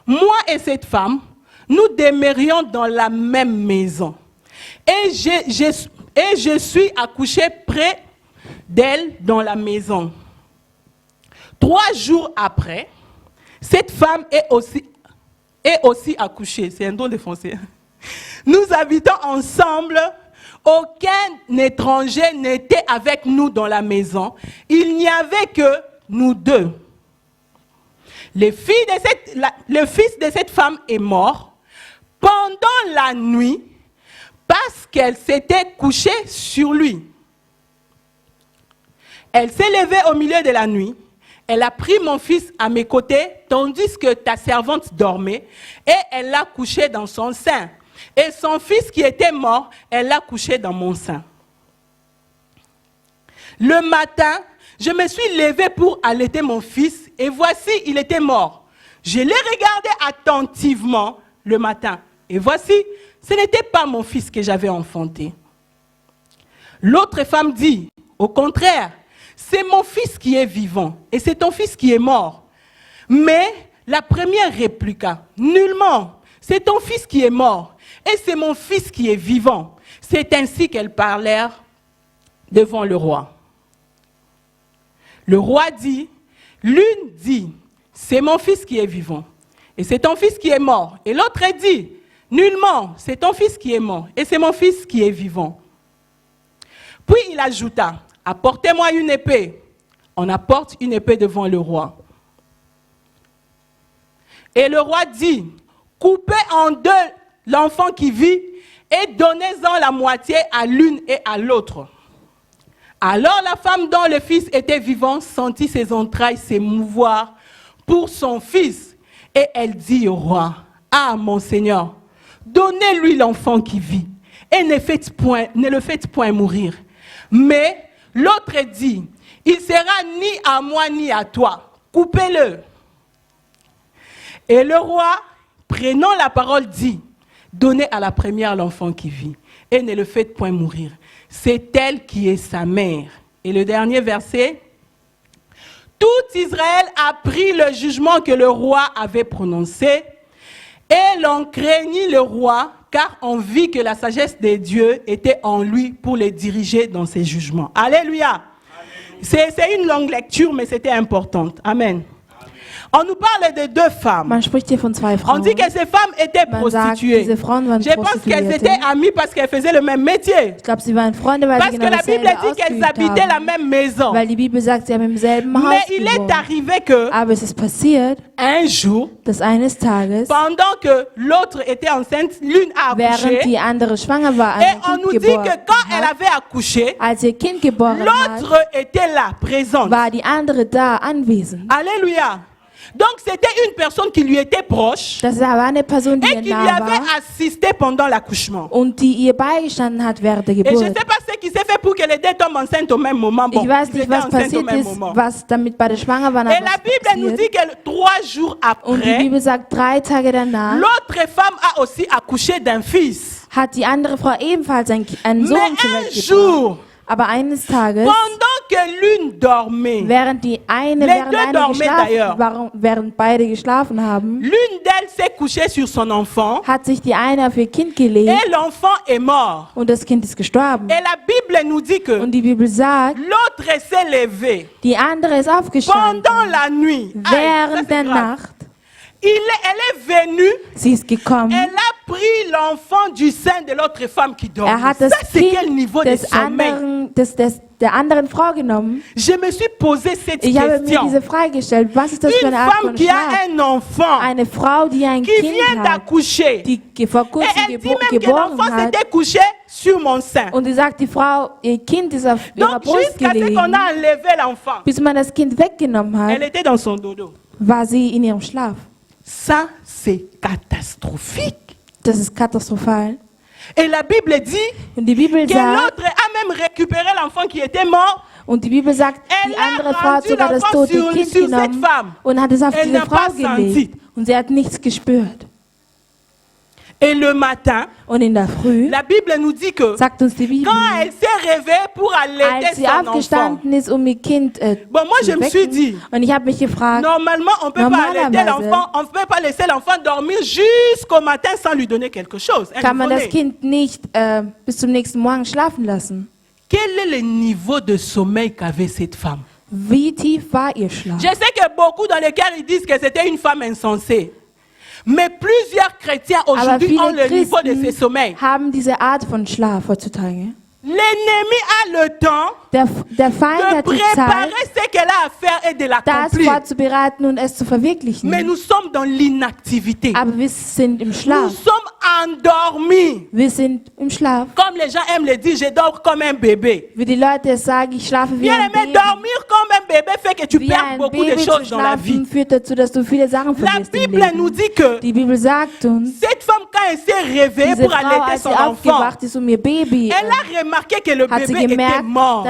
moi et cette femme, nous demeurions dans la même maison. Et je suis accouchée près d'elle dans la maison. 3 jours après, cette femme est aussi accouchée. » C'est un don de français. Nous habitons ensemble. Aucun étranger n'était avec nous dans la maison. Il n'y avait que nous 2. Le fils de cette femme est mort pendant la nuit parce qu'elle s'était couchée sur lui. Elle s'est levée au milieu de la nuit. Elle a pris mon fils à mes côtés tandis que ta servante dormait et elle l'a couché dans son sein. Et son fils qui était mort, elle l'a couché dans mon sein. Le matin, je me suis levée pour allaiter mon fils et voici, il était mort. Je l'ai regardé attentivement le matin et voici, ce n'était pas mon fils que j'avais enfanté. L'autre femme dit, au contraire, c'est mon fils qui est vivant et c'est ton fils qui est mort. Mais la première répliqua, nullement, c'est ton fils qui est mort et c'est mon fils qui est vivant. C'est ainsi qu'elles parlèrent devant le roi. Le roi dit, l'une dit, c'est mon fils qui est vivant, et c'est ton fils qui est mort. Et l'autre dit, nullement, c'est ton fils qui est mort, et c'est mon fils qui est vivant. Puis il ajouta, apportez-moi une épée. On apporte une épée devant le roi. Et le roi dit, coupez en deux l'enfant qui vit et donnez-en la moitié à l'une et à l'autre. Alors la femme dont le fils était vivant sentit ses entrailles s'émouvoir pour son fils. Et elle dit au roi, ah mon Seigneur, donnez-lui l'enfant qui vit et ne le faites point mourir. Mais l'autre dit, il sera ni à moi ni à toi, coupez-le. Et le roi, prenant la parole, dit, donnez à la première l'enfant qui vit et ne le faites point mourir. C'est elle qui est sa mère. Et le dernier verset, tout Israël apprit le jugement que le roi avait prononcé et l'on craignit le roi car on vit que la sagesse des dieux était en lui pour les diriger dans ses jugements. Alléluia. C'est une longue lecture, mais c'était importante. Amen. On nous parle de deux femmes. Man spricht hier von zwei On Frauen. dit que ces femmes étaient Man sagt, prostituées. diese Frauen waren Je pense qu'elles Prostituierte. étaient amies parce qu'elles faisaient le même métier. Ich glaube, sie waren Freunde, weil Parce sie que genau la Bible dasselbe dit qu'elles ausgeübt habitaient la haben. même maison. Weil die Bibel sagt, sie haben im selben Haus Mais il est gewohnt. arrivé que Aber es ist passiert, un jour, dass eines Tages, pendant que l'autre était enceinte, l'une a während accouché. die andere schwanger war, Et ein on Kind nous dit que geboren quand elle hat, avait accouché, als ihr Kind geboren hat, l'autre était là, présente. war die andere da anwesend. Alléluia. Donc c'était une personne qui lui était proche Das war eine Person, die et ihr qui lui nah avait war assisté pendant l'accouchement. und die ihr beigestanden hat während der Et je ne Geburt. sais pas ce qui s'est fait pour que les deux tombent enceintes au même moment. Bon, Ich weiß ils nicht, étaient was enceintes au passiert même ist, moment. was damit beide schwanger waren, Et aber la was Bible nous dit passiert. que 3 jours Und die après, Bibel sagt, 3 Tage danach l'autre femme a aussi accouché d'un fils. hat die andere Frau ebenfalls einen Sohn Mais zur un Welt gebracht. jour, Aber eines Tages, pendant que l'une dormait, während die eine, Les während deux eine dormaient d'ailleurs. geschlafen, während beide geschlafen haben, l'une d'elles s'est couchée sur son enfant hat sich die eine auf ihr Kind gelegt et l'enfant est mort. und das Kind ist gestorben. Et la Bible nous dit que Und die Bibel sagt, l'autre s'est levé die andere ist aufgestanden pendant la nuit. Aïe, ça, während c'est der grave. Nacht. Elle est venue, Sie ist gekommen. elle a pris l'enfant du sein de l'autre femme qui dormait. Hat das Ça, c'est quel Kind niveau de sommeil? der anderen Frau genommen. Je me suis posé cette Ich habe mir question. diese Frage gestellt, was ist das für Une eine Art femme von qui a Schlaf? un enfant Eine Frau, die ein qui Kind vient hat, d'accoucher. die vor Et kurzem elle dit même que geboren l'enfant hat. s'était couché sur mon sein. Und sie sagt, die Frau, ihr Kind ist auf ihrer Donc Brust jusqu'à ce gelegen. qu'on a enlevé l'enfant, Bis man das Kind weggenommen elle hat, était dans son dodo. war sie in ihrem Schlaf. Ça, c'est catastrophique. Das ist katastrophal. Et la Bible dit Und die Bibel que sagt, l'autre a même récupéré l'enfant qui était mort. und die Bibel sagt, Elle die a andere Frau hat rendu sogar das l'enfant tote sur- Kind sur cette genommen femme. und hat es auf Elle diese n'a Frau pas senti. gelegt. Und sie hat nichts gespürt. Et le matin, Und in der Früh la Bible nous dit que sagt uns die Bibel, quand elle s'est réveillée pour allaiter als sie son enfant, aufgestanden ist, um ihr Kind Bon, moi, zu je me suis wecken, dit, und ich habe mich gefragt, normalement, on ne peut pas allaiter Normalerweise- l'enfant, on ne peut pas laisser l'enfant dormir jusqu'au matin sans lui donner quelque chose. un kann man das nouveau-né. Kind nicht bis zum nächsten Morgen schlafen lassen? Quel est le niveau de sommeil qu'avait cette femme? Wie tief war ihr Schlaf? Je sais que beaucoup dans les cœurs ils disent que c'était une femme insensée. Mais plusieurs chrétiens Aber aujourd'hui ont viele le niveau de ce Christen sommeil. haben diese Art von Schlaf heutzutage. L'ennemi a le temps Der Feind de hat die préparer Zeit, ce qu'elle a à faire et de das l'accomplir. vorzubereiten und es zu verwirklichen. Mais nous sommes dans l'inactivité. Aber wir sind im Nous Schlaf. sommes endormis. Wir sind im Schlaf. Comme les gens aiment le dire, je dors comme un bébé. Wie Wie die Leute sagen, ich schlafe wie ein aimé, Baby. dormir comme un bébé fait que tu Wie perds ein beaucoup de Baby zu choses dans la vie. schlafen führt dazu, dass du viele Sachen La verlierst im Bible nous Leben. dit que Die Bibel sagt uns, cette femme, quand elle s'est réveillée diese pour Frau, allaiter als son sie enfant, aufgewacht ist, um ihr Baby, elle a remarqué que le hat sie bébé était gemerkt, mort.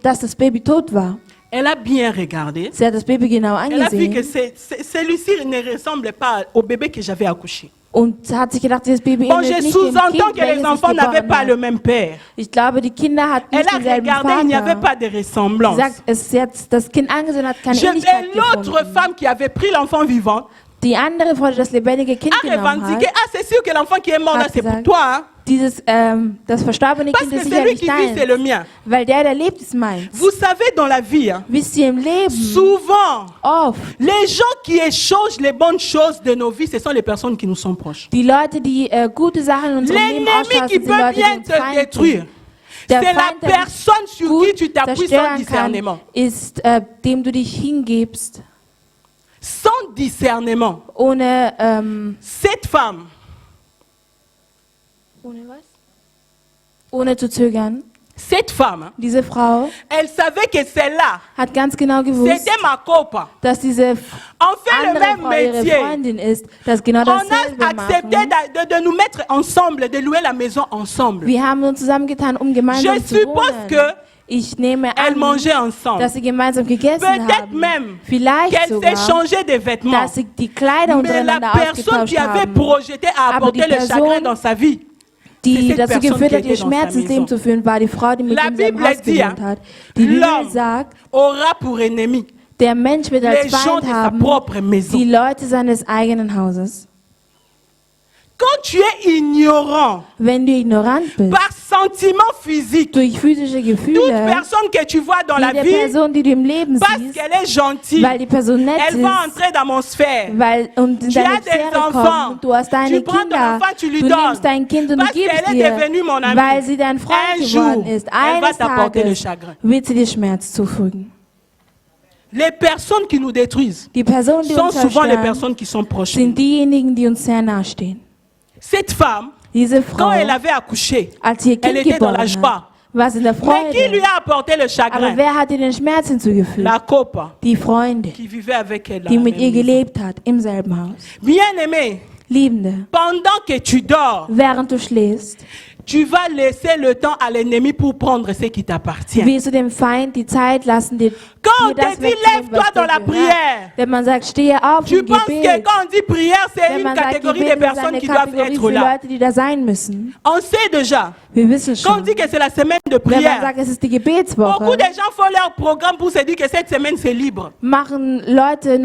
dass das Baby tot war. Elle a bien regardé. Sie hat das Baby genau Elle a vu que angesehen celui-ci ne ressemble pas au bébé que j'avais accouché. und hat sich gedacht, dieses Baby Bon, ähnelt je nicht dem sous-entends Kind, que les welches ich enfants n'avaient geboren pas le habe. même père. Ich glaube, die Kinder hatten Elle nicht a denselben regardé, il n'y avait Vater. pas de Sie ressemblance. sagt, sie hat das Kind angesehen, hat keine Et Ähnlichkeit l'autre gefunden. femme qui avait pris l'enfant vivant Die andere Frau, die das lebendige Kind a genommen revendiqué, hat, ah c'est sûr que l'enfant qui est mort là Hat c'est pour gesagt, toi. Hein? Das verstorbene Parce Kind que ist celui sicherlich qui vit, c'est deins. le mien. Weil der lebt, ist meins. Vous savez, dans la vie, hein, Wisst ihr, im Leben, souvent, oft, les gens qui échangent les bonnes choses de nos vies, ce sont les personnes qui nous sont proches. die Leute, die gute Sachen in unserem Leben L'ennemi ausschauen, qui sind die peut Leute, die bien uns te Feind détruire, sind. Der c'est la Feind, der personne dich sur gut qui tu t'appuies sans zerstören discernement. kann, ist, dem du dich hingibst, Sans discernement. ohne, Cette femme, ohne was? Ohne zu zögern. cette femme, Diese Frau elle savait que celle-là, hat ganz genau gewusst, c'était ma copa. dass diese On fait le andere même Frau ihre métier. Freundin ist, dass genau On a dasselbe accepté machen. de nous mettre ensemble, de louer la maison ensemble. Wir haben uns zusammengetan, um gemeinsam Je zu suppose wohnen. que Ich nehme elles an, mangeaient ensemble. dass sie gemeinsam gegessen Peut-être haben. même Vielleicht qu'elles sogar, s'échangeaient des vêtements. dass sie die Kleider Mais la untereinander personne qui ausgetauscht avait haben, projeté à Aber apporter die le chagrin Person, dans sa vie, die cette dazu personne geführt qui hat, ihr était dans sa Schmerzsystem maison. zu führen, war die Frau, die mit La ihm in seinem Bible Haus dit, gewohnt hat. Die Bibel l'homme sagt, aura pour ennemi der Mensch wird als les gens Feind de sa haben propre maison. die Leute seines eigenen Hauses. Quand tu es ignorant Wenn du ignorant bist, par sentiment physique, durch physische toute Gefühle, personne que tu vois dans la jede vie, Person, die du im Leben parce siehst, qu'elle est gentille, weil die Person nett elle va ist, entrer dans mon sphère. weil und in Tu as deine des Sphäre enfants. kommt und du hast Tu deine prends ton Kinder, enfant, tu lui du donnes. nimmst dein Kind und du Parce gibst qu'elle est dir, devenue mon amie. weil sie dein Freund Un geworden jour, ist. elle va Eines t'apporter le Tages chagrin. wird sie dir Schmerz zufügen. Les personnes qui nous détruisent Die Personen, die sont uns souvent les zerstören, personnes qui sont proches. sind diejenigen, die uns sehr nahe stehen. Cette femme, Diese quand Frau, elle avait accouché, als ihr elle Kind était dans geboren la joie. hat, war sie in der Mais qui lui Freude. a apporté le Aber chagrin? wer hat ihr den Schmerz hinzugefügt? La copa Die Freundin, qui vivait avec elle. dans die la mit même ihr maison. gelebt hat, im selben Haus. Bien-aimé, Liebende, pendant que tu dors, während du schläfst, tu vas laisser le temps à l'ennemi pour prendre ce qui t'appartient. wirst du dem Feind die Zeit lassen, dir Quand on das te dit wegzunehmen, lève-toi was dans dir la gehört. prière, Wenn man sagt, stehe auf tu im penses que Gebet, quand on dit prière, c'est wenn une man sagt, catégorie de Gebet ist personnes eine qui doivent Kategorie être für là. Leute, die da sein müssen. On sait déjà. Wir wissen Quand on schon. dit que c'est la semaine de Wenn man prière, sagt, es ist die beaucoup Gebetswoche, de gens font leur programme pour se dire que cette semaine c'est libre. machen Leute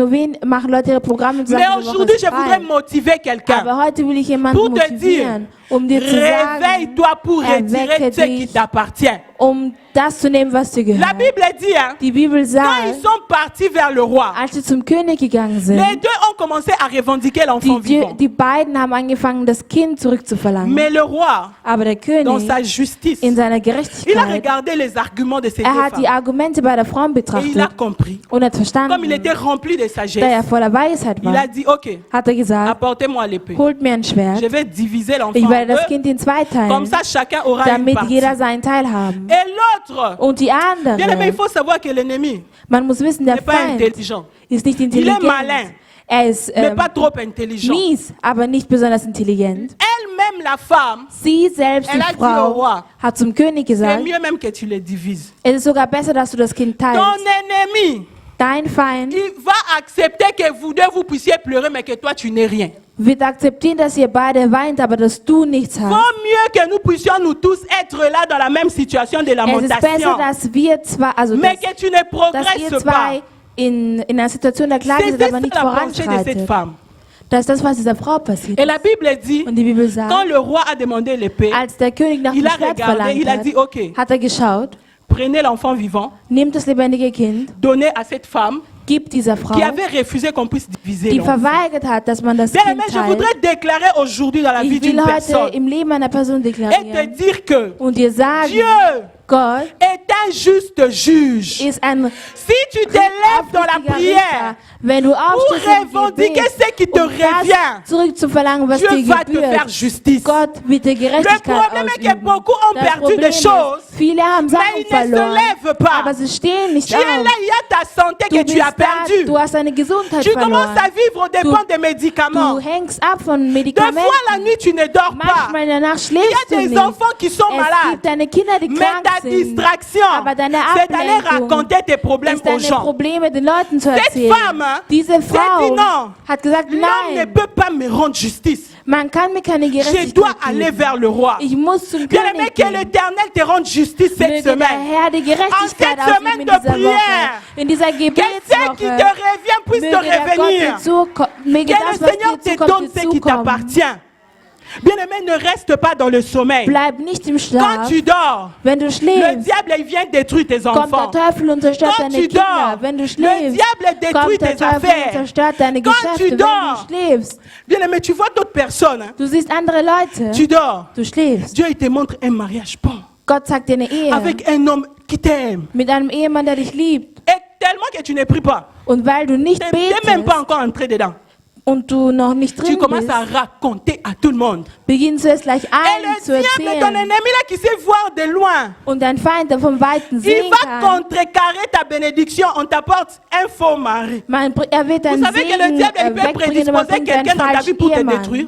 ihre Programme und sagen, Mais die Woche aujourd'hui, ist je voudrais frei. motiver quelqu'un. Aber heute will ich jemanden Pour te motivieren, um dir zu sagen, Réveille-toi pour retirer erwecke ce qui dich, t'appartient. um das zu nehmen, was dir La gehört. Bible dit, hein, Die Bibel quand ils sagt, sont partis vers le roi, als sie zum König gegangen sind, les deux ont commencé à revendiquer l'enfant vivant. die beiden haben angefangen, das Kind zurückzuverlangen. Mais le roi, Aber der dans König, sa justice, in seiner il a Gerechtigkeit, regardé les arguments de ces deux hat die femmes. Argumente bei der Frau Et il a betrachtet compris. und hat Comme il verstanden, était rempli de da sagesse, er voller Weisheit il a war, dit, ok, hat er gesagt, apportez-moi l'épée. holt mir ein Je Schwert, vais diviser l'enfant ich en werde das deux. Kind in zwei Comme teilen, ça, chacun aura une damit partie. jeder seinen Teil haben. Et l'autre, Und die bien aimé, il andere, faut savoir que l'ennemi man muss wissen, der n'est pas Feind intelligent, ist nicht malin. intelligent. Er ist mais pas trop intelligent. mies, aber nicht besonders intelligent. Elle-même, la femme, Sie selbst, Elle die a dit au Frau, roi, hat zum König c'est gesagt, mieux même que tu les divises. es ist sogar besser, dass du das Kind Ton teilst. ennemi, Dein Feind il va accepter que vous deux vous puissiez pleurer, mais que toi tu n'es rien. wird akzeptieren, dass ihr beide weint, aber dass du nichts Vaut hast. mieux que nous puissions nous tous être là dans la même situation de Es ist besser, lamentation, dass wir zwar, also mais dass, que tu ne dass ihr progresses pas. zwei in einer Situation der Klage seid, C'était aber ça nicht la pensée de cette voranschreitet. femme. Das ist das, was dieser Frau passiert Et ist. la Bible dit, Und die Bibel quand sagt, le roi a demandé l'épée, als der König nach il dem a Schwert regardé, il a verlangt dit, hat, ok, hat er geschaut, prenez l'enfant vivant, nehmt das lebendige Kind, donnez à cette femme gibt dieser Frau, qui avait refusé qu'on puisse diviser die l'enfant. verweigert hat, dass man das Bien Kind aimé, je teilt. voudrais déclarer aujourd'hui dans la vie Ich will d'une heute personne im Leben einer Person et te deklarieren dire que und dir sagen, Dieu Gott est un juste juge. ist ein Si tu te lèves dans la aufrichtiger prière Richter. Wenn du pour aufstehst im revendiquer Gebet, ce qui te um revient, das zurückzuverlangen, was Dieu dir va te faire gebührt, justice. Gott wird dir Le Gerechtigkeit problème est que ausüben. beaucoup ont Das perdu Problem des ist, choses, viele haben mais Sachen ils ne se verloren, lèvent pas. aber sie stehen nicht Tu es là, auf. il y a ta santé Du que tu bist as da, perdue. du hast deine Gesundheit Tu commences verloren. à vivre aux dépens des Du médicaments. hängst ab von Deux Medikamenten. fois la nuit, tu ne dors pas. Manchmal in der Nacht Il y schläfst a du des nicht. enfants qui sont Es malades. gibt deine Kinder, die Mais krank ta sind. distraction, Aber deine c'est d'aller Ablenkung raconter tes problèmes ist aux deine gens. Probleme den Leuten zu Cette erzählen. femme, Diese s'est dit Frau non. hat gesagt, L'homme ne nein, peut pas me rendre justice. man kann mir keine Je dois Gerechtigkeit aller geben. vers le roi. Ich muss zum Bien aimé, König que gehen. l'Éternel te rende justice cette Möge der semaine. Herr die Gerechtigkeit En cette ausüben semaine in de dieser prière, Woche. In dieser Que ce qui te Gebetswoche. revient puisse te Möge der Gott revenir. dir zukommen. Möge Que le das, was Seigneur dir te zukommt, donne dir ce qui zukommen. t'appartient. Bien-aimé, ne reste pas dans le sommeil. Bleib nicht im Quand Schlaf. tu dors, Wenn du le schläfst, diable il vient détruire tes kommt enfants. der Teufel und zerstört Quand deine tu Kinder. dors, Wenn du le schläfst, diable détruit kommt der tes Teufel und affaires. zerstört deine Quand Geschäfte. tu Wenn dors, du schläfst, bien-aimé, tu vois d'autres personnes. Hein. du siehst andere Leute. Tu dors. Du schläfst. Dieu il te montre un mariage bon Gott zeigt dir eine Ehe avec un homme qui t'aime. mit einem Ehemann, der dich liebt. Et tellement que tu ne pries pas. Und weil du nicht Tu n'es même pas betest encore entré dedans. und du noch nicht Tu drin commences bist, à raconter à tout le monde. beginnst du es gleich Et allen le zu diable, ton erzählen. ennemi là qui sait voir de loin, Und dein Feind, der vom Weiten il sehen va kann, contrecarrer ta bénédiction. On t'apporte un faux mari. er wird Vous deinen savez que le Segen diable il peut wegbringen, aber prédisposer bringt deinen quelqu'un dans ta vie falschen pour te Ehemann. détruire.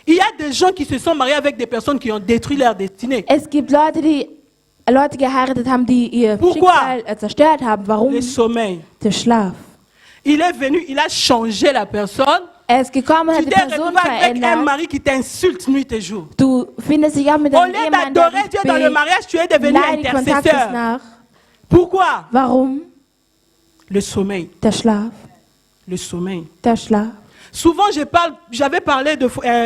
Il y a des gens qui se sont mariés avec des personnes qui ont détruit leur destinée. Es gibt Leute, die Leute geheiratet haben, die ihr Pourquoi? Schicksal zerstört haben. Warum? Le sommeil. Der Schlaf. Il est venu, il a changé la personne. Er ist gekommen, hat Tu die t'es Person retrouvé avec un verändert. mari qui t'insulte nuit et jour. Du findest dich auch mit Au einem lieu Ehemann, der d'adorer Dieu dans le dich mariage, tu es devenu beleidigt von Tages intercesseur. nach. Pourquoi? Warum? Le sommeil. Der Schlaf. Le sommeil. Der Schlaf. Souvent, j'avais parlé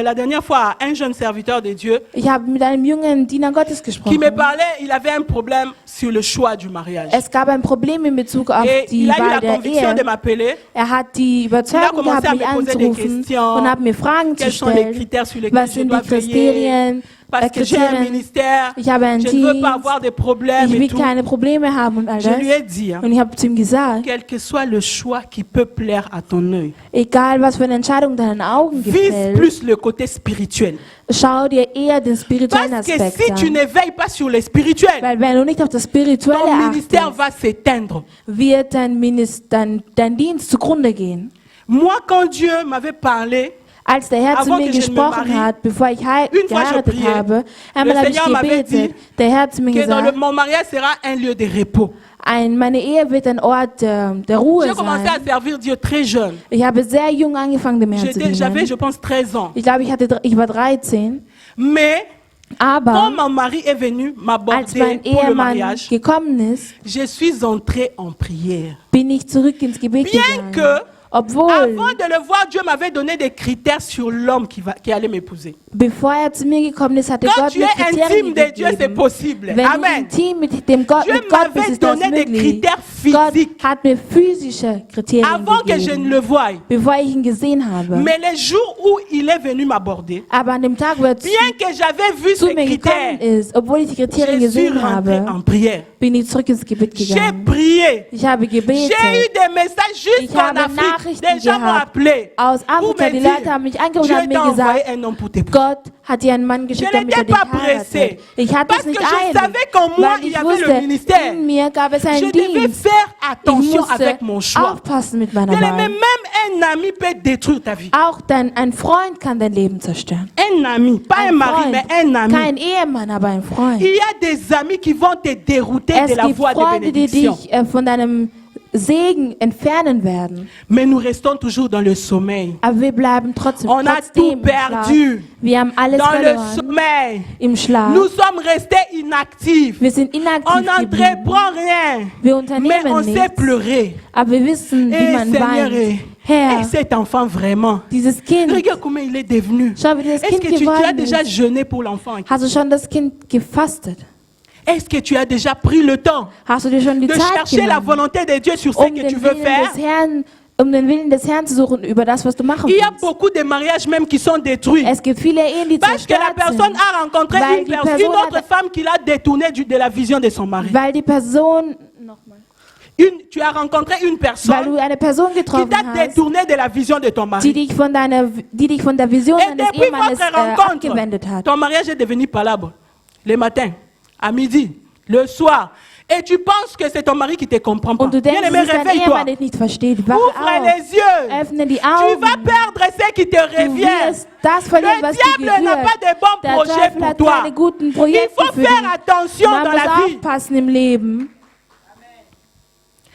la dernière fois à un jeune serviteur de Dieu Ich habe mit einem jungen Diener Gottes qui gesprochen. me parlait, il avait un problème sur le choix du mariage. Es gab ein Problem in Bezug auf Et die il a eu la Wahl der conviction de Ehe. m'appeler. Hat die Überzeugung commencé gehabt, à mich me poser des anzurufen questions. und hat mir Fragen zu Quels sont les stellen. critères sur lesquels Was je sind dois die veiller? Kriterien? Parce que j'ai un ministère, Ich habe einen je ne veux Dienst. pas avoir de problèmes Ich et will tout. keine Probleme haben und all Je lui das. ai dit, hein, Und ich habe zu ihm gesagt, quel que soit le choix qui peut plaire à ton œil, egal was für eine Entscheidung deinen Augen vise gefällt, plus le côté spirituel. schau dir eher den spirituellen Parce que Aspekt si tu an. ne veilles pas sur le spirituel, Weil wenn du nicht auf das Spirituelle ton ministère achtest, va s'éteindre. wird dein Dienst zugrunde gehen. Moi, quand Dieu m'avait parlé, Als der Herr zu Avant mir que je ne me gesprochen marie, hat, bevor ich une fois je geheiratet priais, habe, einmal habe ich Seigneur m'avait dit gebetet, der Herr hat zu mir que gesagt, mon mariage sera un lieu de repos. meine Ehe wird ein Ort der Ruhe J'ai commencé à sein. servir Dieu très jeune. Ich habe sehr jung angefangen, dem Herrn zu J'avais, dienen. je pense, 13 ans. Ich glaube, ich war 13. Mais quand Aber mon mari est venu als m'aborder mein pour le Ehemann mariage, gekommen ist, je suis entrée en prière. bin ich zurück ins Gebet Bien gegangen. que, Obwohl, avant de le voir, Dieu m'avait donné des critères sur l'homme qui allait m'épouser. bevor er zu mir gekommen ist, hatte Quand Gott tu mir es Kriterien intime de Dieu, c'est gegeben. possible. Wenn du Amen. intim mit dem Gott, Dieu mit Gott bist, m'avait ist das donné des möglich. critères Gott physiques hat mir physische Kriterien avant que je ne gegeben, le voie. bevor ich ihn gesehen habe. Mais les jours où il est venu m'aborder, Aber an dem Tag, wo er bien que j'avais vu zu ces mir gekommen critères, ist, obwohl ich die Kriterien je suis gesehen rentrée habe, en prière. bin ich zurück ins Gebet J'ai gegangen. prié. Ich habe J'ai eu gebetet. des messages Ich jusqu'en habe Afrique. Nachrichten Des gens m'ont gehabt appelé aus pour Afrika. me Die dire, Leute haben mich angerufen und Dieu haben t'a mir envoyé gesagt, un homme pour t'épouser. Gott hat dir einen Mann Je geschickt, damit er n'étais dich pas pressée. heiratet. Ich hatte Parce es nicht que je eilig, savais qu'en moi, weil il y ich avait le wusste, ministère. in mir gab es Je einen devais Dienst. faire Ich attention musste avec mon choix. aufpassen mit meiner Bien aimé, Wahl. même un ami peut détruire ta vie. Auch ein Freund kann dein Leben zerstören. Un ami, pas un mari, mais un ami. Kein Ehemann, aber ein Freund. Il y a des amis qui vont te dérouter Es de la gibt voie de Freunde, die bénédiction. dich von deinem Segen entfernen werden. Mais nous restons toujours dans le sommeil. Aber wir bleiben trotzdem On a tout im Schlaf. perdu. Wir haben alles Dans le verloren sommeil. im Schlaf. Nous sommes restés inactifs. Wir sind On inaktiv geblieben. n'entreprend rien. Wir Mais unternehmen on sait nichts. pleurer. Aber wir wissen, wie Eh man Seigneur, weint. et Herr, cet enfant vraiment. dieses Kind, Regarde comment il est devenu. schau, wie das Est-ce Kind que tu as geworden déjà ist. jeûné pour l'enfant? Hast du schon das Kind gefastet? Est-ce que tu as déjà pris le temps Hast du dir schon die de Zeit chercher la genommen, volonté de Dieu sur ce que tu veux faire? um den Willen des Herrn zu suchen über das, was du machen Il y a willst? beaucoup de mariages même qui sont détruits. Es gibt viele Ehen, die Parce que la zerstört personne sind, a rencontré Weil une, die une Person autre hat- femme qui l'a détourné de la vision de son mari. weil die Person, Tu as rencontré une weil personne du eine Person qui getroffen t'a hast, détourné de la vision de ton die mari. dich von der Vision Et deines depuis Ehemannes votre rencontre, abgewendet hat. ton mariage est devenu palabre. Le matin, à midi, le soir. Et tu penses que c'est ton mari qui te comprend pas. Und du denkst, Bien es aimé, ist dein réveille-toi. Ehemann, der dich nicht versteht. Wache Ouvre auf. les yeux. Öffne die Tu Augen. vas perdre ce qui te Du revient. wirst das verlieren, Le was dir diable n'a gehört. pas de bons Der projets Teufel pour hat toi. keine guten Il Projekte faut für faire dich. attention Man dans muss la vie. aufpassen im Leben.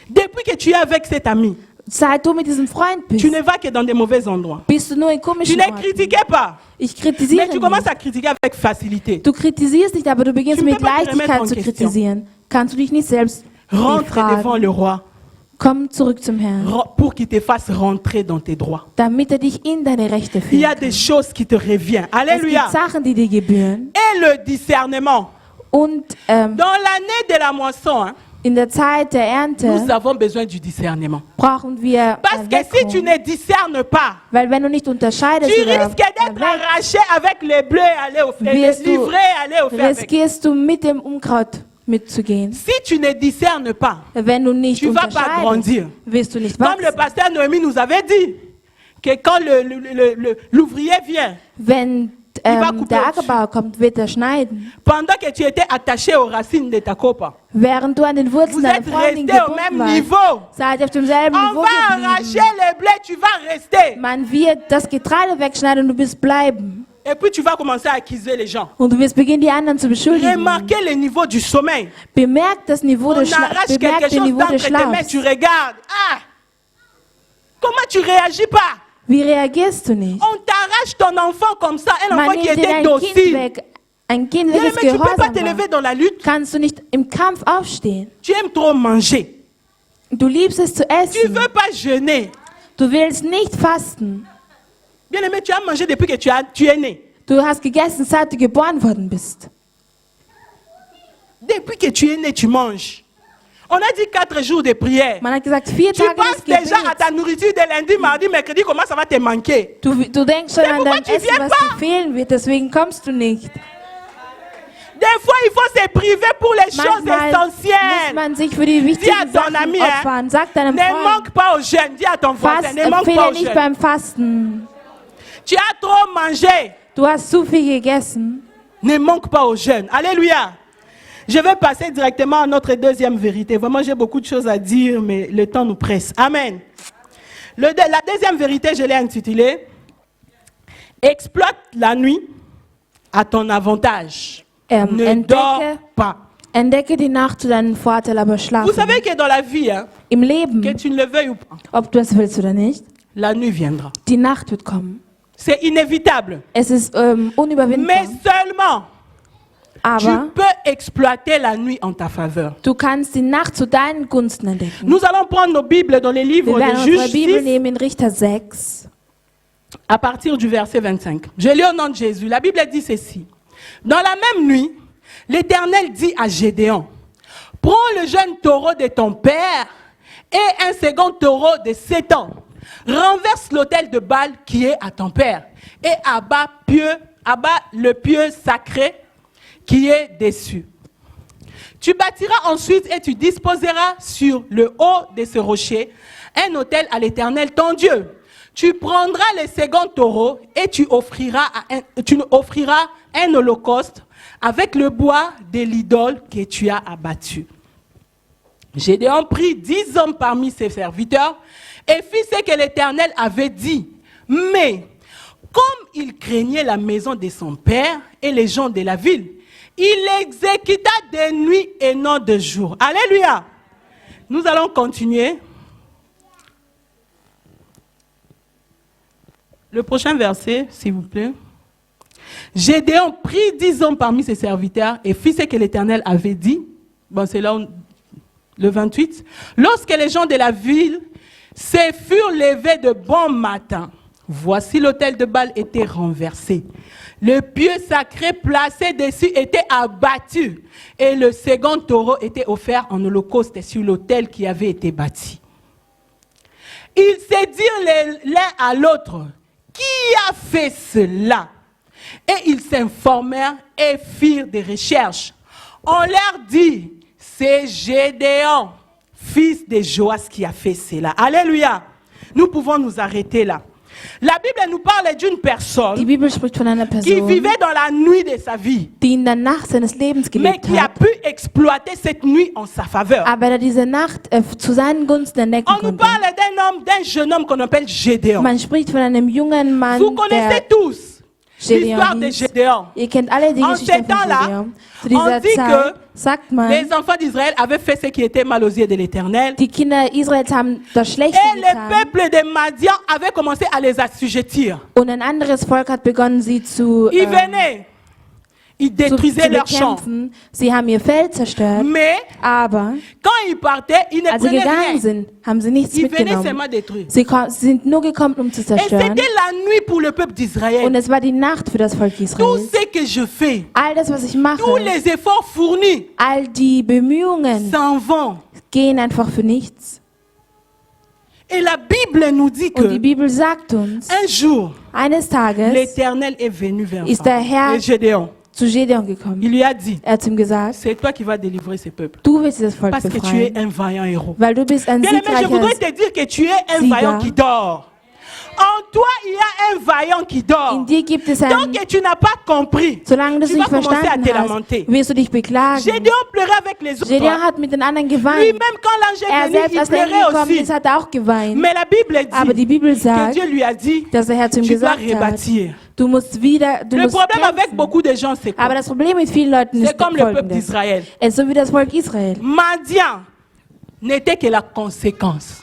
Depuis que tu es avec cet ami, Seit du mit diesem Freund bist, tu ne vas que dans des mauvais endroits. bist du nur in Tu komischen ne Orten. critiquais pas. Ich kritisiere Mais tu commences nicht. à critiquer avec facilité. Du kritisierst nicht, aber du beginnst Tu ne mit peux pas te remettre Leichtigkeit en zu question. kritisieren. Kannst du dich nicht selbst Rentre devant fragen. le roi. Komm zurück zum Herrn, pour qu'il te fasse rentrer dans tes droits. damit dich in deine Rechte Il y a führt. des choses qui te reviennent. Es Alléluia. gibt Sachen, die dir gebühren. Et le discernement. Und Dans l'année de la moisson, hein, in der Zeit der nous Ernte avons besoin du discernement. brauchen wir Parce que si tu Erweckung. ne discernes pas, Weil wenn du nicht unterscheidest tu oder risques d'être erweckst, arraché avec les bleus, aller au fait, Wirst du- livré, aller au fait avec. riskierst du mit dem Unkraut mitzugehen. Si tu ne discernes pas, Wenn du nicht Tu vas pas grandir. unterscheidest, wirst du nicht comme le wachsen. pasteur Noémie nous avait dit, que quand l'ouvrier vient, Wenn va couper der au-dessus. Ackerbauer kommt, wird er schneiden. pendant que tu étais attaché aux racines de ta copa, Während du an den vous Wurzeln deiner êtes Freundin resté au gebunden même warst, niveau. seid ihr auf demselben On Niveau va arracher geblieben. les blés, tu vas rester. Man wird das Getreide wegschneiden und du wirst bleiben. Et puis tu vas commencer à accuser les gens. Und du wirst beginnen, die anderen zu beschuldigen. Remarquez le niveau du sommeil. Bemerkt das Niveau On des arrache quelque Bemerkt chose das Niveau d'entre des tes mains, Schlafs. tu regardes. Ah! Comment tu réagis pas? Wie reagierst du nicht? On t'arrache ton enfant comme ça, un Man enfant qui nimmt dir était dein Kind docile. weg. Ein Kind, Bien, welches mais tu ne peux pas gehorsam te lever war. dans la lutte. Kannst du nicht im Kampf aufstehen. Tu aimes trop manger. Du liebst es zu Tu essen. veux pas jeûner. Du willst nicht fasten. Bien aimé, tu as mangé depuis que tu es né. Du hast gegessen, seit du geboren worden bist. Depuis que tu es né, tu manges. On a dit 4 jours de prière. Man hat gesagt, 4 Tu Tage penses des déjà à Gebets. ta nourriture de lundi, mardi, mercredi, comment ça va te manquer. Du denkst schon an pourquoi dein tu Essen, viens was pas? dir fehlen wird, deswegen kommst du nicht. Des fois, il faut se priver pour les choses Manchmal muss essentielles. man sich für die Dis à wichtigen ton Sachen ami, opfern. Sag deinem ne Freund, manque pas au jeûne. Dis à ton voisin, ne manque pas fehle au nicht jeûne. beim Fasten. Tu as trop mangé. Du hast zu viel gegessen. Ne manque pas au jeûne. Alléluia. Je vais passer directement à notre deuxième vérité. Vraiment, j'ai beaucoup de choses à dire, mais le temps nous presse. Amen. La deuxième vérité, je l'ai intitulée « Exploite la nuit à ton avantage. Ne dors pas. Entdecke die Nacht zu deinem Vorteil, aber schlafe Vous savez nicht. que dans la vie, hein, Im que Leben, tu ne le veuilles ou pas, ob du es willst oder nicht, la nuit viendra. die Nacht wird kommen. C'est inévitable. Es ist unüberwindbar. Mais seulement, tu Aber peux exploiter la nuit en ta faveur. du kannst die Nacht zu deinen Gunsten entdecken. Nous allons prendre nos Bibles dans les livres Wir werden de unsere Juges Bibel 6, nehmen in Richter 6. à partir du verset 25. Je lis au nom de Jésus. La Bible dit ceci. Dans la même nuit, l'Éternel dit à Gédéon, prends le jeune taureau de ton père et un second taureau de 7 ans. Renverse l'autel de Baal qui est à ton père et abat le pieu sacré qui est dessus. Tu bâtiras ensuite et tu disposeras sur le haut de ce rocher un autel à l'Éternel ton Dieu. Tu prendras le second taureau et tu offriras un holocauste avec le bois de l'idole que tu as abattu. Gédéon prit 10 hommes parmi ses serviteurs et fit ce que l'Éternel avait dit. Mais comme il craignait la maison de son père et les gens de la ville, il exécuta de nuit et non de jour. Alléluia. Nous allons continuer. Le prochain verset, s'il vous plaît. Gédéon prit 10 hommes parmi ses serviteurs et fit ce que l'Éternel avait dit. Bon, c'est là le 28. Lorsque les gens de la ville se furent levés de bon matin, voici l'autel de Baal était renversé. Le pieu sacré placé dessus était abattu et le second taureau était offert en holocauste sur l'autel qui avait été bâti. Ils se dirent l'un à l'autre, qui a fait cela? Et ils s'informèrent et firent des recherches. On leur dit, c'est Gédéon, fils de Joas, qui a fait cela. Alléluia. Nous pouvons nous arrêter là. La Bible nous parle d'une Die personne Bibel spricht von einer qui Person, vivait dans la nuit de sa vie, die in der Nacht seines Lebens mais gelebt qui a hat, pu exploiter cette nuit en sa faveur. aber er diese Nacht zu seinen Gunsten entdecken On nous konnte. parle d'un jeune homme qu'on appelle Gédéon. Man spricht von einem jungen Mann, Vous connaissez der tous l'histoire Gédéon de hieß. Gédéon. Ihr kennt alle die En Geschichte ces von temps-là, Gédéon. Zu on dieser dit Zeit sagt man, Les enfants d'Israël avaient fait ce qui était mal aux yeux de l'Éternel. die Kinder Israels haben das Schlechte Et le getan peuple de Madian avait commencé à les assujettir. und ein anderes Volk hat begonnen, sie zu Ils venaient, Ils zu détruisaient leurs champs. bekämpfen. Sie haben ihr Feld zerstört, Mais aber quand ils partaient, ils ne als sie prenaient gegangen rien. sind, haben sie nichts Ils venaient mitgenommen. seulement détruire. Sie sind nur gekommen, um zu Et c'était zerstören. la nuit pour le peuple Und d'Israël. es war die Nacht für das Volk Tout Israel. ce que je fais, All das, was ich tous mache, les efforts fournis all die Bemühungen s'en vont. gehen einfach für nichts. Et la Bible nous dit Und die que Bibel sagt uns, un jour, eines Tages l'Éternel est venu vers ist der Herr et Gédéon. zu Gedeon gekommen. Il lui a dit, Er hat ihm gesagt, c'est toi qui vas délivrer ce peuple. du willst dieses Volk Parce que tu es befreien, un vaillant héros. weil du bist ein Bien aimé, je voudrais siegreicher. te dire que tu es un Sieger. vaillant qui dort. En toi, il y a un vaillant qui In dort. dir gibt es Donc, einen, que tu n'as pas compris. solange du es Tu nicht vas commencer à verstanden te hast, lamenter. wirst du dich beklagen. Gédéon pleurait avec les autres. Gedeon hat mit den anderen geweint. Lui-même, quand l'ange Er est venu, selbst, il als der Engel pleurait gekommen aussi. ist, hat er auch geweint. Mais la Bible Aber die dit Bibel que sagt, Dieu lui a dit, dass der Herr zu ihm tu dois gesagt hat, rebâtir. du musst Le musst problème avec kämpfen. beaucoup de gens, c'est quoi? Aber das Problem mit vielen Leuten C'est ist comme le peuple folgendes. d'Israël. Es ist so wie das Volk Israel. Madian n'était que la conséquence.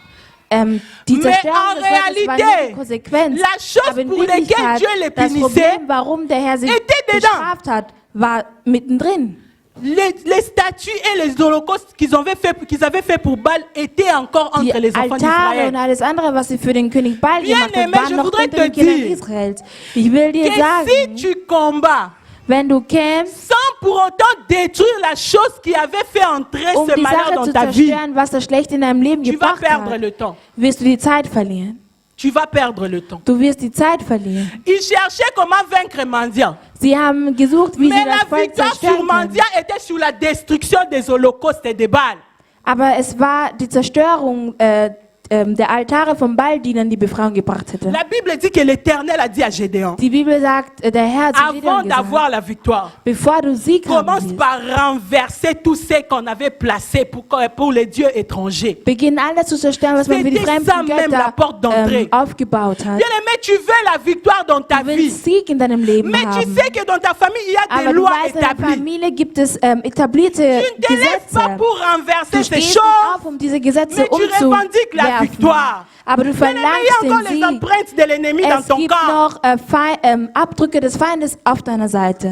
Die Mais Zerstörung en des Volkes war nur die réalité, Konsequenz. la chose Aber in pour laquelle Wirklichkeit, Dieu les das punissait, Problem, warum der Herr sie était dedans. bestraft hat, war mittendrin. Les statues et les holocaustes qu'ils avaient fait pour Baal étaient encore Die entre les enfants Altare d'Israël. und alles andere, was sie für den König Baal Bien gemacht aimé, haben, waren je noch voudrais unter den te Kindern dire Israels. Ich will dir Que si sagen, tu combats wenn du kämpfst, sans pour autant détruire la chose qui avait fait entrer um ce die malheur Sache dans zu ta vie, zerstören, was das Schlechte in deinem Leben tu vas gebracht perdre hat, le temps. wirst du die Zeit verlieren. Tu vas perdre le temps. Du wirst die Zeit verlieren. Ils cherchaient comment vaincre Mandian. Sie haben gesucht, wie Mais sie das la Volk victoire sur zerstören können. Mandian était sur la destruction des holocaustes et des Baals. Aber es war die Zerstörung der Altare von Baaldienern, die Befreiung gebracht hätte. La Bible dit que l'Éternel a dit à Gédéon, Die Bibel sagt, der Herr hat zu avant Gideon d'avoir gesagt, la victoire, bevor du Sieg haben commence willst, par renverser tout ce qu'on avait placé pour les dieux étrangers. beginn alles zu zerstören, was man für die C'était fremden ça même la porte Götter d'entrée. aufgebaut hat. Bien aimé, tu veux la victoire dans ta Du vie. willst Sieg in deinem Leben Mais tu haben. sais que dans ta famille, il y a Aber des du lois weißt, in deiner établies. Familie gibt es etablierte Tu ne te lèves pas Gesetze. pour renverser Du ces stehst nicht choses. auf, um diese Gesetze Mais tu revendiques la umzuwerfen. victoire. Aber du Bien aimé, il y a encore verlangst les den Sieg. empreintes de l'ennemi dans Es ton gibt corps. noch Abdrücke des Feindes auf deiner Seite.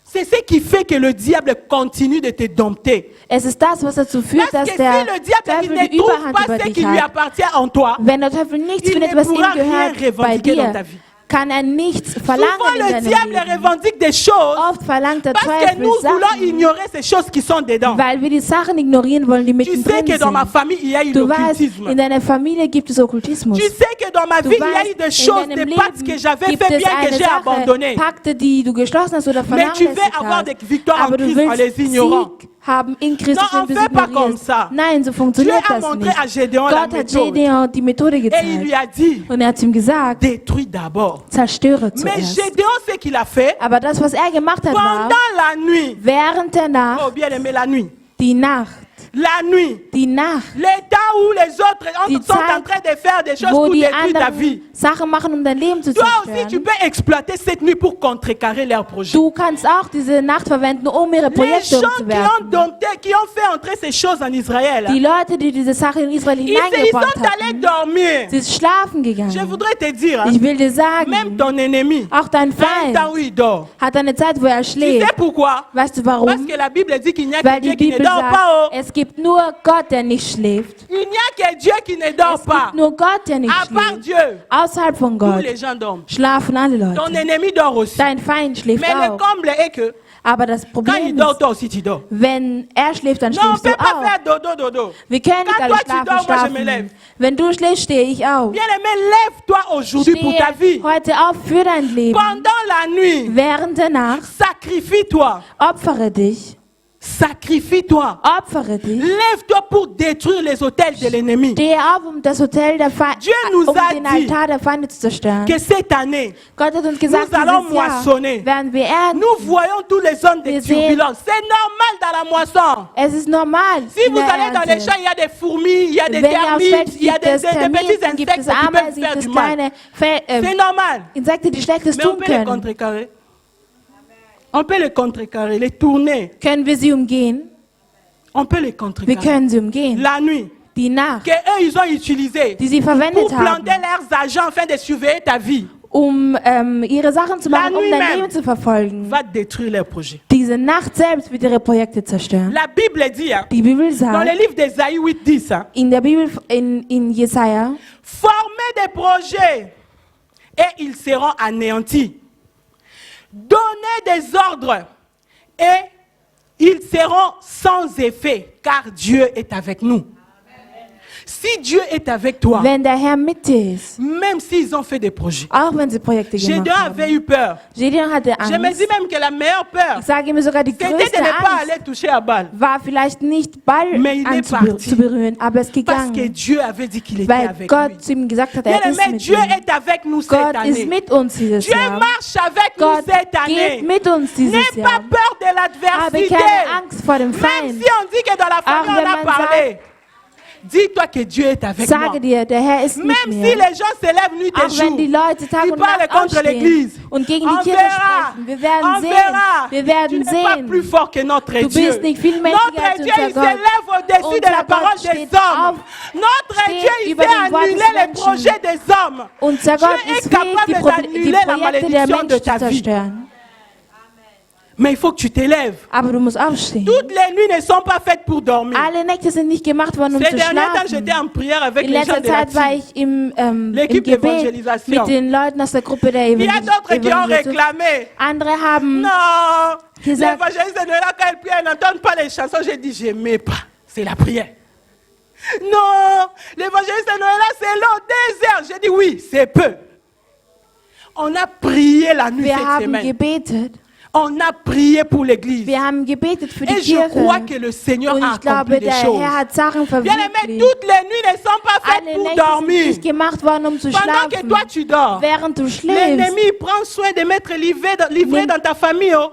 C'est ce qui fait que le diable continue de te dompter. Es ist das, was dazu führt, Parce dass que der si le diable il Teufel ne die trouve Überhand pas über ce dich qui lui hat. appartient en toi, Wenn der Teufel nichts il findet, ne was ihm pourra rien gehört bei revendiquer dans ta dir, vie. kann er nichts Souvent verlangen in le deinem diable Leben. revendique des choses Oft verlangt der parce que Teufel nous voulons Sachen, ignorer ces choses qui sont dedans. weil wir die Sachen ignorieren wollen, die Tu sais mittendrin que dans ma sind. famille, il y a eu Du weißt, l'occultisme. in deiner Familie gibt es Okkultismus. Tu sais que dans ma Du vie, il y a eu weißt, des in choses, deinem des pactes que Leben j'avais gibt fait es bien que eine j'ai abandonné. Sache, Pakte, die du geschlossen hast oder Mais tu vernachlässigt veux avoir hast. des victoires en Aber du Christ en les willst ignorant. Sieg haben in Christus, Non, wenn du on sie fait pas comme ignorierst. ça. Nein, so Dieu funktioniert a das montré nicht. à Gédéon la Gott hat méthode. Gedeon die Methode Et il lui gezeigt. a dit, Und er hat ihm gesagt, détruis d'abord. zerstöre Mais zuerst. Gédéon, ce qu'il a fait, Aber das, was er gemacht hat, war, pendant la nuit, während der oh Nacht, bien aimé, la nuit, die Nacht, les temps où les autres Die sont en Zeit, train de faire des choses wo pour die détruire ta vie. anderen Sachen machen, um dein Leben zu Toi aussi, tu zerstören. peux exploiter cette nuit pour contrecarrer leurs projets. Du kannst auch diese Nacht verwenden, um ihre Les Projekte gens qui ont umzuwerfen. dompté, qui ont fait entrer ces choses en Israël, Die Leute, die diese Sache in Israel ils hineingebracht sont allés hatten, dormir. sie sind schlafen Je gegangen. voudrais te dire, Ich will dir même sagen, ton ennemi, auch dein a un temps Feind où il dort. hat eine Zeit, wo er Tu sais schläft. pourquoi? Weißt du Parce warum? que la Bible dit qu'il n'y a Weil que Dieu die qui ne Bibel dort sagt, pas. Oh. es gibt nur Gott, der nicht schläft. Il n'y a que Dieu qui ne dort Es pas. gibt nur Gott, der nicht À part schläft. Dieu, Außerhalb von tous Gott les gens dorment. schlafen alle Ton Leute. ennemi dort aussi. Dein Feind schläft Mais le auch. comble est que Aber das quand il Problem dort, ist, toi aussi tu dors. wenn er schläft, dann Non, on ne schläfst du peut pas auch. faire dodo. Wir können nicht Quand alle toi tu schlafen, dors, moi je me lève. schlafen. Wenn du schläfst, stehe ich auf. Bien aimé, lève-toi aujourd'hui pour ta vie. Stehe heute auf für dein Leben. Pendant la nuit, Während der Nacht sacrifie-toi. opfere dich. Sacrifie-toi. Opfere dich. Lève-toi pour détruire les hôtels de l'ennemi. Stehe auf, um das Hotel der Feinde, Dieu nous um a den dit Altar der Feinde zu zerstören. Que cette année, Gott hat uns gesagt, nous allons dieses Jahr moissonner. werden wir ernten. nous voyons tous les hommes de Wir sehen- turbulence. C'est normal dans la moisson. Es ist normal. Si in vous der allez dans les Ernte. champs, il y a des fourmis, il y a des Wenn ihr aufs Feld termites, il y a gibt es des petits Termiten, insectes gibt qui es peuvent Ameisen, faire gibt du es mal. kleine C'est normal. Insekten, die Schlechtes Mais on tun peut les können. contrecarrer. On peut les contrecarrer, les tourner. Können wir sie umgehen? On peut les Wir contrecarrer. können sie umgehen. La nuit, Die Nacht, que eux ils ont utilisé die sie verwendet pour haben, planter leurs agents afin de surveiller ta vie. ihre Sachen zu machen, nuit dein même Leben zu verfolgen. va détruire leurs projets. Diese Nacht selbst wird ihre Projekte zerstören. La Bible dit, hein, Die Bibel dans le sagt, livre d'Ésaïe 8:10, hein, in der Bibel, in Jesaja, formez des projets et ils seront anéantis. Donnez des ordres et ils seront sans effet, car Dieu est avec nous. Si Dieu est avec toi, wenn der Herr mit dir ist, même s'ils ont fait des projets, auch wenn sie Projekte Gédéon gemacht avait haben. eu peur. Gideon hatte Je me Angst. dis même que la meilleure peur, Ich sage mir sogar, die c'était de größte ne pas Angst aller toucher à balle. war vielleicht nicht Ball Mais il est parti. zu berühren, aber es ist Parce que gegangen, Dieu avait dit qu'il était weil avec Gott lui. zu ihm gesagt hat, Bien er ist aimé, mit Dieu ihm. est avec nous cette Gott ist année. mit uns dieses Dieu Jahr. marche avec nous Gott cette geht année. mit uns dieses N'aie pas Jahr. peur de Habe l'adversité. keine Angst vor dem Même Feind. si on dit que dans la famille Auch on wenn a man parlé, dis-toi que Dieu est avec moi. Sage dir, der Herr ist mit Même si mir. les gens se lèvent nuit et Auch wenn die jour, Leute Tag ils und Nacht parlent contre l'église. aufstehen und gegen On die Kirche verra. sprechen. Wir werden On sehen. verra. Wir Tu werden n'es pas plus sehen. fort que notre Du Dieu. bist nicht viel mächtiger Notre als Dieu, unser il Gott. s'élève au-dessus de la Unser parole Gott des steht hommes. auf, Notre steht Dieu, il über sait dem Wort des annuler les Menschen. projets des hommes. Unser Dieu Gott est ist fähig, capable die d'annuler la Projekte der malédiction de Menschen ta zu vie. zerstören. Mais il faut que tu t'élèves. Aber du musst aufstehen. Toutes les nuits ne sont pas faites pour dormir. Alle Nächte sind nicht gemacht worden, um Ces zu derniers temps, schlafen. j'étais en prière avec In les gens letzter de la Zeit war team. ich im L'équipe Gebet d'évangélisation. mit den Leuten aus der Gruppe der Il y a d'autres qui ont Evangelisation. réclamé. Andere haben Non, Gesagt- l'évangéliste de Noël, quand elle prie, elle n'entend pas les chansons. J'ai dit, je n'aimais pas. C'est la prière. Non, l'évangéliste de Noël, c'est long, 2 heures. J'ai dit, oui, c'est peu. On a prié la nuit wir cette haben semaine. gebetet. On a prié pour l'église. Wir haben gebetet für die Et je Kirche. crois que le Seigneur Und a ich glaube, accompli des der choses. Herr hat Sachen Bien aimé, verwirklicht. toutes les nuits ne sont pas faites Alle pour Nächte sind dormir. nicht gemacht worden, um zu Pendant que schlafen. toi tu dors, Während du schläfst, l'ennemi prend soin de mettre livré dans ta famille. Oh.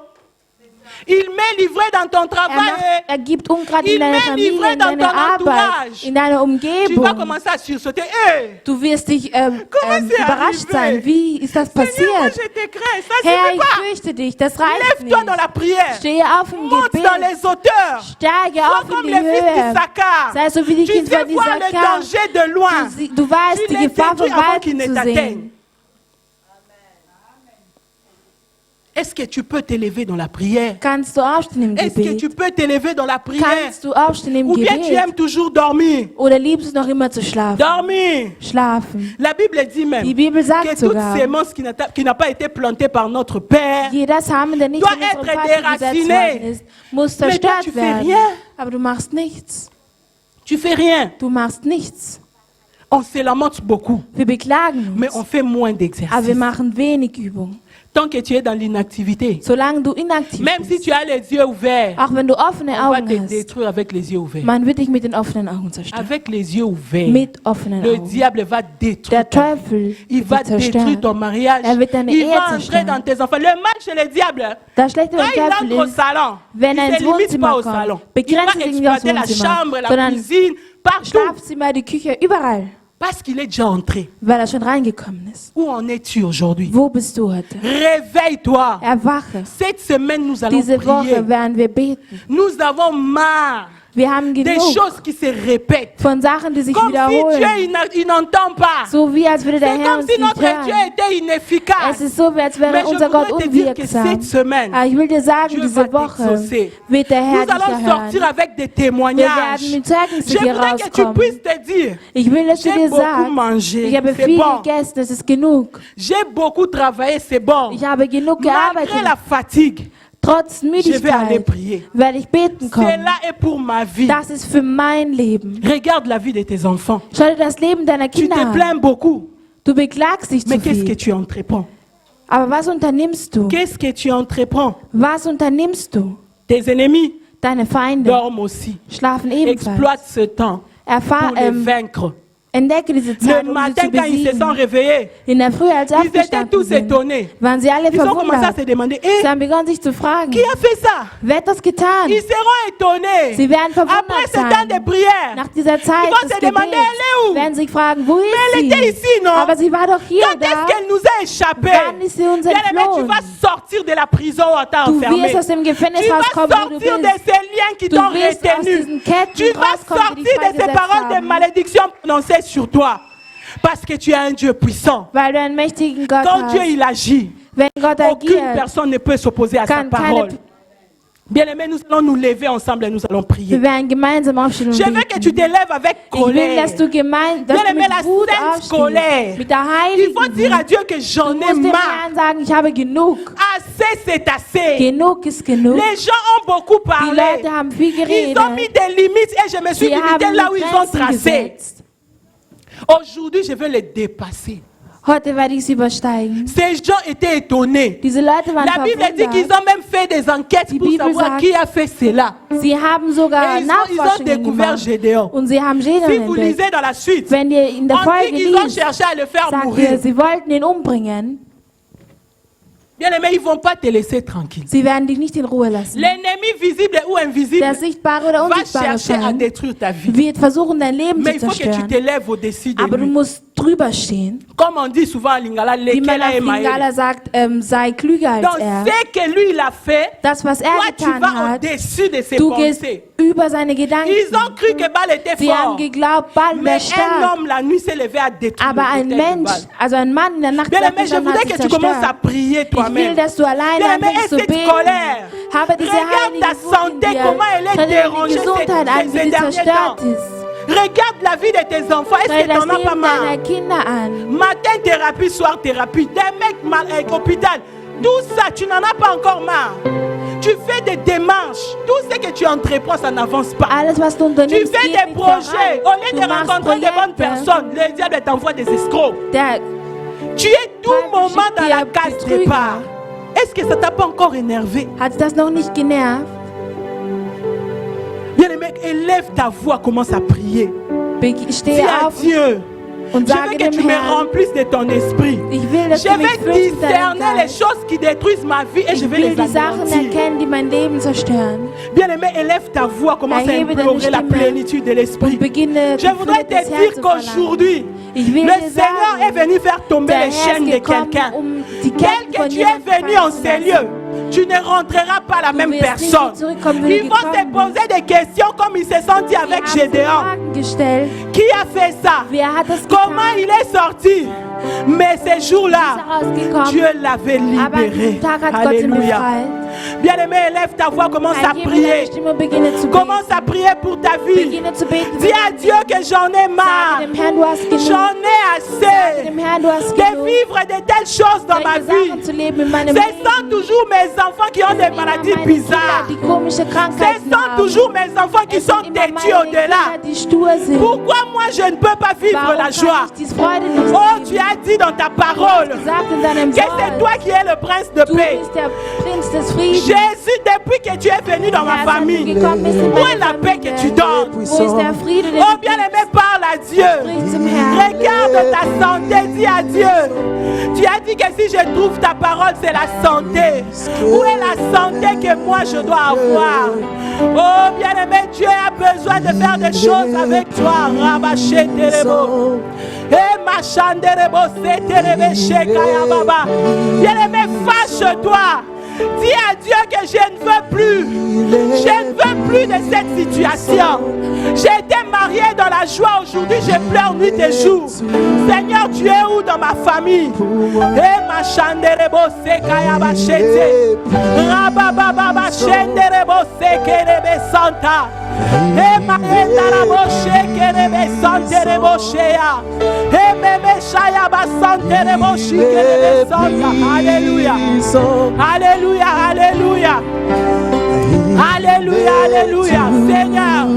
Il met livré dans ton travail. er gibt Unkraut Il in deiner met Familie, livré in dans deiner ton Arbeit, entourage. in deiner Tu vas Umgebung. commencer à sursauter. Hey, Du wirst dich Comment c'est überrascht arrivé? sein. Wie ist das Seigneur, moi passiert? je te crains. Ça Herr, suffit ich pas. fürchte dich, das reicht Lève-toi dans nicht. la prière. Stehe auf im Monte Gebet. dans les hauteurs. Steige Sois auf in comme die les fils Höhe. d'Issachar. Sei so wie die Tu Kinder sais von voir le Issachar. danger de loin. Du weißt Tu die les Gefahr von détruis avant weit qu'il ne zu t'atteigne. sehen. Est-ce que tu peux t'élever dans la prière? Kannst du aufstehen im Est-ce que Gebet? tu peux t'élever dans la prière? Kannst du aufstehen im Ou bien tu Gebet? aimes toujours dormir? Oder liebst du noch immer zu schlafen? Dormir. Schlafen. La Bible dit même Die Bibel que sagt toute sogar, sémence qui n'a pas été plantée par notre Père, jeder Samen, der nicht doit von unserem être Vater gesetzt déraciné. worden ist, muss Mais toi, zerstört tu fais werden. rien. Aber du machst nichts. tu fais rien. Du machst nichts. On se lamente beaucoup, Wir beklagen mais uns, on fait moins aber wir d'exercices. machen wenig Übung. Tant que tu es dans l'inactivité, Solange du inaktiv même si bist, tu as les yeux ouverts, auch wenn du offene on va Augen te hast, détruire avec les yeux ouverts. man wird dich mit den offenen Augen zerstören. Avec les yeux ouverts, Mit offenen le Augen. diable va détruire Der ta vie. Teufel Il va wird détruire zerstören. ton mariage. Er wird deine Il Ehe va entrer zerstören. dans tes enfants. Le mal chez le diable, Das Schlechte quand beim il Teufel entre au ist, salon, wenn er il ne ins se limite pas Wohnzimmer au salon. kommt, Il va begrenzt sich nicht aufs exploiter la Wohnzimmer, chambre, la sondern cuisine, partout. Schlafzimmer, die Küche, überall, Parce qu'il est déjà entré. weil er schon reingekommen ist. Où en es-tu aujourd'hui? Wo bist du heute? Réveille-toi. Erwache. Cette semaine, nous allons Diese prier. Woche werden wir beten. Nous avons marre Wir haben des genug choses qui se répètent. von Sachen, die sich Comme si Dieu, wiederholen. il n'entend pas. So wie als würde der C'est Herr comme uns si nicht notre Dieu hören. était inefficace. Es ist so, wie als Mais wäre je unser Gott voudrais te dire que unwirksam. cette semaine, Aber ich will dir sagen, Dieu diese va Woche t'exaucer. wird der Herr Nous dich allons sortir erhören. avec des Wir témoignages. werden mit Zeugnissen Je hier voudrais que tu rauskommen. puisses te dire, Ich will, dass du j'ai dir beaucoup sagst, mangé, ich habe c'est viel bon. gegessen, es ist genug. J'ai beaucoup travaillé, c'est bon. Ich habe genug Malgré gearbeitet. la fatigue, Trotz je vais aller Müdigkeit prier. werde ich beten kommen. Cela est pour ma vie. Das ist für mein Leben. Regarde la vie de tes enfants. Schau dir das Leben deiner Tu Kinder te an. plains beaucoup. Du beklagst dich Mais zu qu'est-ce que viel. tu entreprends? Aber was unternimmst du? Qu'est-ce que tu entreprends? Was unternimmst du? Tes ennemis Deine Feinde dorment aussi. schlafen ebenfalls. Exploite ce temps pour les vaincre. Entdecke diese Le Zeit, um sie matin, zu quand ils se sont besiegen. réveillés, In der Früh, als sie ils étaient aufgestanden tous sind, étonnés. waren sie alle Ils ont commencé à verwundert. se demander, Sie haben begonnen, sich zu fragen, qui a fait ça? wer hat das getan? Ils seront étonnés. Sie werden Après verwundert ce temps de sein. prière, Nach dieser ils Zeit vont des se demander, Gebets elle est où? werden sich fragen, wo ist Elle était sie? ici, non? Aber sie war doch hier, Quand est-ce da. qu'elle nous a échappé? Wann ist sie uns Bien aimé, tu entflohen? vas sortir de la prison où on t'a Du enfermé. wirst aus dem Gefängnis Tu vas rauskommen, wo du sortir de bist. ces liens qui Du t'ont wirst aus retenu. diesen Ketten Tu vas rauskommen, die sortir dich de ces freigesetzt paroles de haben. malédiction prononcées sur toi. Parce que tu es un Dieu puissant. weil du einen mächtigen Gott Quand Dieu hast. il agit, Wenn Gott aucune agiert, personne ne peut s'opposer à sa kann parole. keine... Bien-aimés, nous allons nous lever ensemble et nous allons prier. Wir werden gemeinsam aufstehen und Je veux que tu beten. te lèves avec Ich will, colère. dass du Bien-aimé, la mit Wut sainte colère. aufstehst. Mit der Il faut heiligen dire à Wut. Dieu que Du j'en ai musst dem marre. Herrn sagen, ich habe genug. Assez, c'est assez. Genug ist genug. Les gens ont beaucoup Die parlé. Leute haben viel Ils ont mis geredet. des limites et je me suis Sie limité haben là où ils ont Grenzen tracé. gesetzt. Aujourd'hui, je veux les dépasser. Heute werde ich sie übersteigen. Ces gens étaient étonnés. Diese Leute waren La Bible dit qu'ils verwundert. ont même fait des enquêtes Die pour Bibel savoir sagt, qui a fait cela. Sie haben sogar Et ils ont Nachforschungen découvert gemacht. Gédéon. Und sie haben Si Gédéon vous entdeckt. lisez dans la suite, Wenn ihr in der on Folge dit qu'ils ont liest, cherché à le faire sagt mourir. ihr, sie wollten ihn umbringen. Bien aimé, ils ne vont pas te laisser tranquille. Sie werden dich nicht in Ruhe lassen. L'ennemi visible ou invisible Der sichtbare oder va unsichtbare chercher à Feind détruire ta vie. wird versuchen, dein Leben Mais zu il faut que tu zerstören. te lèves au-dessus de Aber du lui. musst drüber stehen. Comme on dit souvent en Lingala, Wie man Lekela auf et Maël. Lingala sagt, sei klüger als Donc, er. ce que lui il a fait, Das, was toi er tu getan vas hat, au-dessus de ses du gehst pensées. über seine Gedanken. Ils ont cru que Baal était Sie haben fort. geglaubt, Baal wäre Mais un stark. homme la nuit s'est levé à détruire Aber ein le hôtel de Mensch, Baal. also ein Mann in der Nacht Bien aimé, je hat voudrais sich que tu commences à zerstört. prier Ich will, toi-même. dass du alleine Bien aimé, anfängst zu cette beten. colère. Habe diese Regarde ta heilige Wut in santé, dir. comment elle est Schau dir dérangée die Gesundheit an, ces wie sie derniers temps. zerstört ist. Regarde la vie de tes enfants. Est-ce Schau que dir das tu n'en as pas Leben marre? deiner Kinder an. Matin thérapie, soir thérapie. Des mecs mal à l'hôpital. Tout ça, tu n'en as pas encore marre. Tu fais des démarches. Tout ce que tu entreprends, ça n'avance pas. Alles, was du Tu unternimmst, fais geht des nicht projets. Au voran. lieu Du de machst rencontrer des bonnes Projekte. personnes, le diable t'envoie des escrocs. Der Tu es tout Teufel moment schickt dans dir la case Betrüger. départ. Est-ce que ça t'a pas encore énervé? hat das noch nicht genervt. Bien les mecs, élève ta voix, commence à prier. Stehe Dis à auf Dieu, und je sage veux que dem tu me Herrn, remplisses de ton esprit. ich will, dass Je du mich vais füllst mit deinem discerner les Geist. choses qui détruisent ma vie et Ich je vais will les die Sachen anéantir. erkennen, die mein Leben zerstören. Bien aimé, élève ta voix, commence à Erhebe deine implorer la Stimme plénitude de l'esprit. Und beginne Je die voudrais Fülle te des dire Herzens zu verlangen. qu'aujourd'hui, Ich will le dir Seigneur est sagen, venu faire tomber der les Herr chaînes ist de gekommen, quelqu'un. die Tel Ketten que von tu es jemandem venu en fallen zu ces lassen. lieux, tu ne rentreras pas la même wirst nicht personne. zurückkommen, wie du Ils vont te gekommen poser des questions comme il s'est senti Sie avec haben Gédéon. Fragen gestellt. Qui a fait ça? Wer hat das Comment getan? il est sorti? Mais ces jours-là, Ist rausgekommen. Dieu l'avait Aber an libéré. diesem Tag hat Gott ihn Alléluia. befreit. Bien-aimé, élève ta voix, commence à Erhebe deine prier. Stimme und beginne zu beten. Commence à prier pour ta vie. Beginne zu beten. Dis à Dieu que j'en ai marre. Sage dem Herrn, du hast genug. J'en ai Sage assez dem Herrn, du hast de genug. vivre de telles choses dans ma Solche Sachen vie. zu leben in meinem Ce Leben. sont toujours mes enfants qui ont des maladies Meine bizarres. Kinder, die komische Ce Krankheiten sont haben. toujours mes enfants qui Es sont sind immer têtus meine au-delà. Kinder, die stur sind. Pourquoi moi je ne peux pas vivre Warum la kann joie? ich diese Freude nicht Oh, leben? tu as dit dans ta parole Gesagt in deinem que c'est toi Wort, qui es le prince de du paix. bist der Prinz des Friedens. Jésus, depuis que tu es venu dans ma Herr, seit du famille, gekommen bist in où est meine la paix que Familie? tu donnes? Wo ist der Friede, den Oh, du bien gibst? aimé, parle à Dieu. Sprich zum Herrn. Regarde ta santé, dis à Dieu. Tu as dit que si je trouve ta parole, c'est la santé. Où est la santé que moi je dois avoir? Oh, bien aimé, Dieu a besoin de faire des choses avec toi. Rabaché Terebo. Et machanderebo, c'est Terebe, Shekaya Baba. Bien aimé, fâche-toi. Dis à Dieu que je ne veux plus. Je ne veux plus de cette situation. J'ai été mariée dans la joie. Aujourd'hui, je pleure nuit et jour. Seigneur, tu es où dans ma famille? Eh, ma chanderebo sekaya bachete. Rabababa chanderebo sekerebe santa. Eh, ma endarabo shekerebe santerebo shea. Eh, meme shaya basanterebo shikerebe santa. Alléluia. Alléluia, alléluia. Alléluia, alléluia. Seigneur,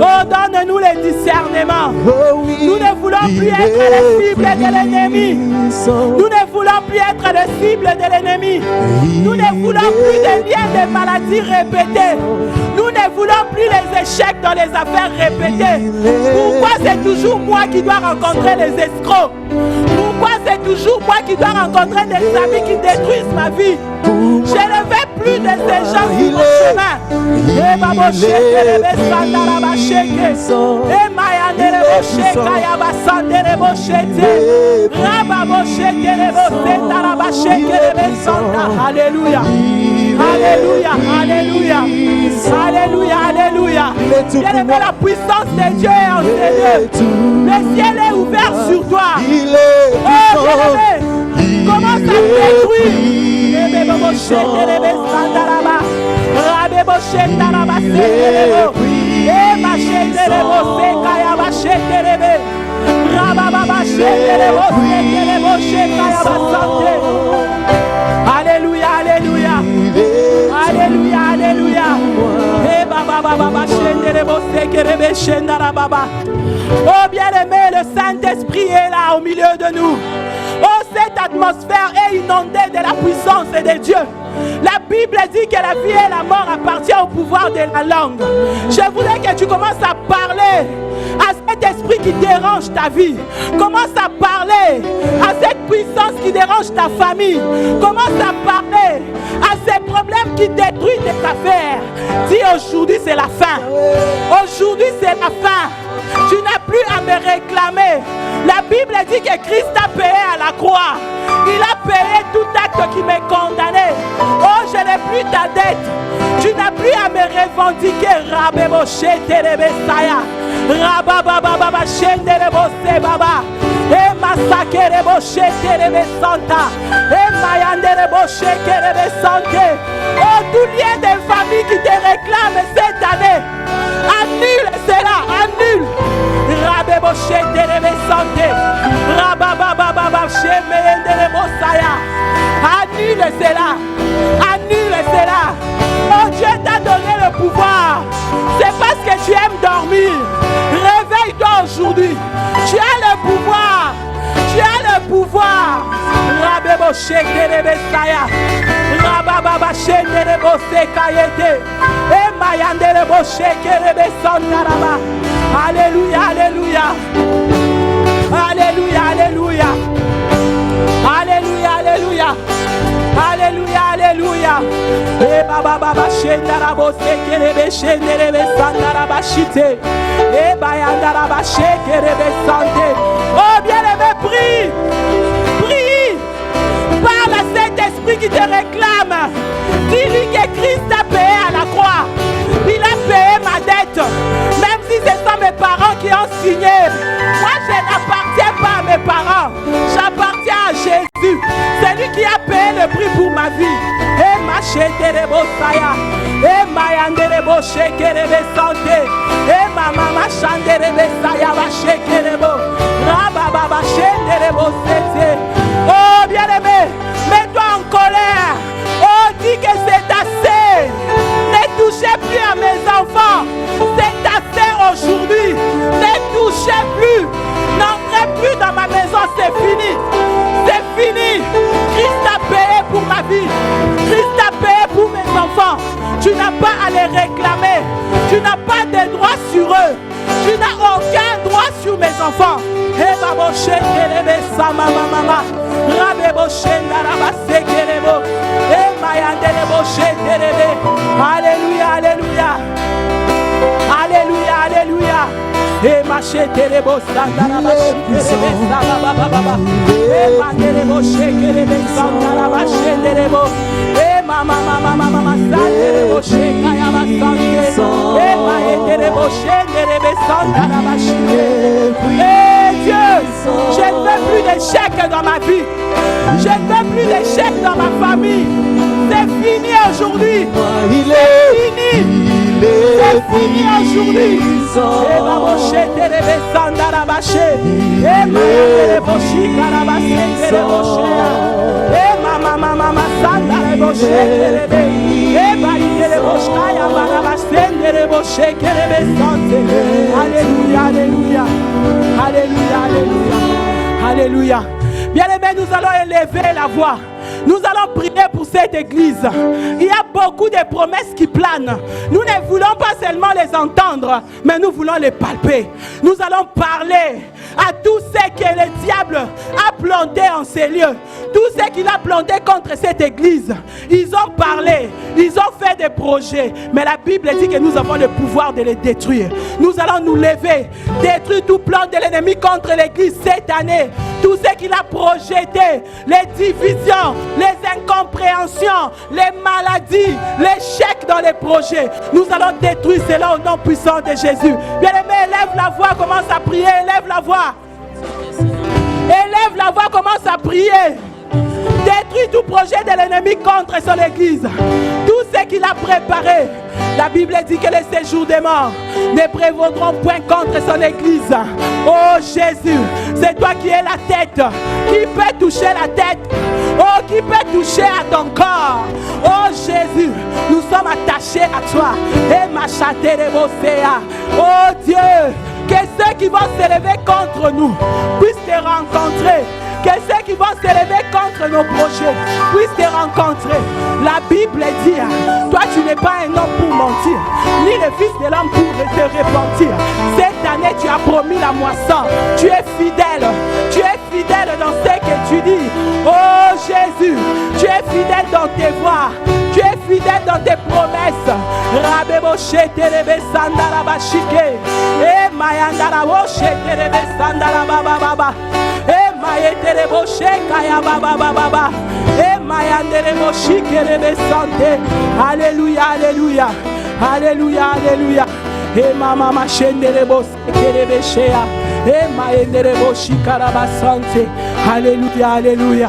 oh, donne-nous le discernement. Nous ne voulons plus être les cibles de l'ennemi. Nous ne voulons plus être les cibles de l'ennemi. Nous ne voulons plus des liens de maladies répétés. Nous ne voulons plus les échecs dans les affaires répétées. Pourquoi c'est toujours moi qui dois rencontrer les escrocs? Pourquoi c'est toujours moi qui dois rencontrer des amis qui détruisent ma vie? Je ne veux plus de ces gens sur mon chemin. Et babo sheke rebe sanda la ba sheke. Et maya nerebo sheka ya ba sande rebo shete. Rababo sheke rebo senda la ba sheke rebe sanda. Alléluia. Alléluia. Alléluia. Alléluia. Alléluia. est tout Bien-aimé, pouvoir. la puissance de Dieu est en ces lieux. Le ciel est ouvert sur toi. Il est Oh, puissant. bien-aimé, commence à Alléluia, alléluia. Alléluia, alléluia. Oh bien-aimé, le Saint-Esprit est là au milieu de nous. Oh, cette atmosphère est inondée de la puissance de Dieu. La Bible dit que la vie et la mort appartiennent au pouvoir de la langue. Je voudrais que tu commences à parler à cet esprit qui dérange ta vie. Commence à parler à cette puissance qui dérange ta famille. Commence à parler à ces problèmes qui détruisent tes affaires. Dis aujourd'hui c'est la fin. Aujourd'hui c'est la fin. Tu n'as plus à me réclamer. La Bible dit que Christ a payé à la croix. Il a payé tout acte qui me condamnait. Oh, je n'ai plus ta dette. Tu n'as plus à me revendiquer. Rabebo sheterebe saya. Rababababa shenderebo sebaba. Et massakerebo sheterebe santa. Et mayanderebo shekerebe santé. Oh, tout lien de famille qui te réclame cette année. Annule cela, annule. Rabebo sheterebe santé. Rababababa shemeyenderebo saya. Annule cela. Annule cela. Oh, Dieu t'a donné le pouvoir. C'est parce que tu aimes dormir. Réveille-toi aujourd'hui. Tu as le pouvoir. Tu as le pouvoir. Rabebo shekerebe saya. Rabababa shenderebo sekayete. Et mayanderebo shekerebe santaraba. Alléluia, alléluia. Alléluia, alléluia. Alléluia, alléluia. Alléluia, alléluia. Et baba baba shendarabo sekerebe shenderebe sandaraba shite. Et bayandaraba shekerebe sante. Oh bien-aimé, prie. Prie. Parle à cet esprit qui te réclame. Dis-lui que Christ a payé à la croix. Il a payé ma dette. Même si ce sont mes parents qui ont signé. Moi, je n'appartiens pas à mes parents. J'appartiens à Jésus. C'est lui qui a payé le prix pour ma vie. Et ma sheterebo saya. Et ma yanderebo shekerebe santé. Et ma mama shanderebe saya va shekerebo. Rababa shenderebo sete. Oh, bien-aimé, mets-toi en colère. Oh, dis que c'est assez. Ne touchez plus à mes enfants. C'est assez aujourd'hui. Ne touchez plus. N'entrez plus dans ma maison. C'est fini. C'est fini. Christ a payé pour ma vie. Christ a payé pour mes enfants. Tu n'as pas à les réclamer. Tu n'as pas de droit sur eux. Tu n'as aucun droit sur mes enfants. Et babo shekerebe sama mama. Rabebo shendaraba sekerebo. Et mayanderebo shekerebe. Alléluia, alléluia. Alléluia, alléluia. Et ma shekerebo sandaraba shekerebe sama baba. Et manderebo shekerebe sandaraba shekerebo. Et mama sanderebo shekayaba sante. Et mayenderebo shekerebe sandaraba shekerebe. Dieu, je ne veux plus d'échecs dans ma vie. Je ne veux plus d'échecs dans ma famille. C'est fini aujourd'hui. C'est fini. C'est fini aujourd'hui. Et ma moché terebe sandara baché. Et ma terebo shikara baché terebo shea. Et ma mama sandara boché terebe. Et ma terebo shaya bara baché terebo shekere sante. Alléluia, alléluia. Alléluia, alléluia, alléluia. Bien-aimés, nous allons élever la voix. Nous allons prier pour cette église. Il y a beaucoup de promesses qui planent. Nous ne voulons pas seulement les entendre, mais nous voulons les palper. Nous allons parler à tous ceux que le diable a plantés en ces lieux. Tous ceux qu'il a plantés contre cette église. Ils ont parlé, ils ont fait des projets. Mais la Bible dit que nous avons le pouvoir de les détruire. Nous allons nous lever, détruire tout plan de l'ennemi contre l'église cette année. Tout ce qu'il a projeté, les divisions, les incompréhensions, tensions, les maladies, l'échec dans les projets. Nous allons détruire cela au nom puissant de Jésus. Bien-aimé, élève la voix, commence à prier, élève la voix. Élève la voix, commence à prier. Détruis tout projet de l'ennemi contre son église. Tout ce qu'il a préparé. La Bible dit que les séjours des morts ne prévaudront point contre son église. Oh Jésus, c'est toi qui es la tête. Qui peut toucher la tête? Oh, qui peut toucher à ton corps? Oh Jésus, nous sommes attachés à toi. Et ma oh Dieu, que ceux qui vont s'élever contre nous puissent te rencontrer. Que ceux qui vont s'élever contre nos projets puissent te rencontrer. La Bible dit, toi tu n'es pas un homme pour mentir, ni le fils de l'homme pour te repentir. Cette année tu as promis la moisson. Tu es fidèle dans ce que tu dis. Oh Jésus, tu es fidèle dans tes voies. Tu es fidèle dans tes promesses. Rabebo sheterebe sandala bashike. E mayandara wo sheterebe sandala baba baba. E mayeterebo shekaya baba baba. E mayanderebo shikerebe sante. Alléluia, alléluia. Alléluia, alléluia. E mama mashenderebo sekerebe shea. E mayenderebo shikaraba sante. Alléluia, alléluia.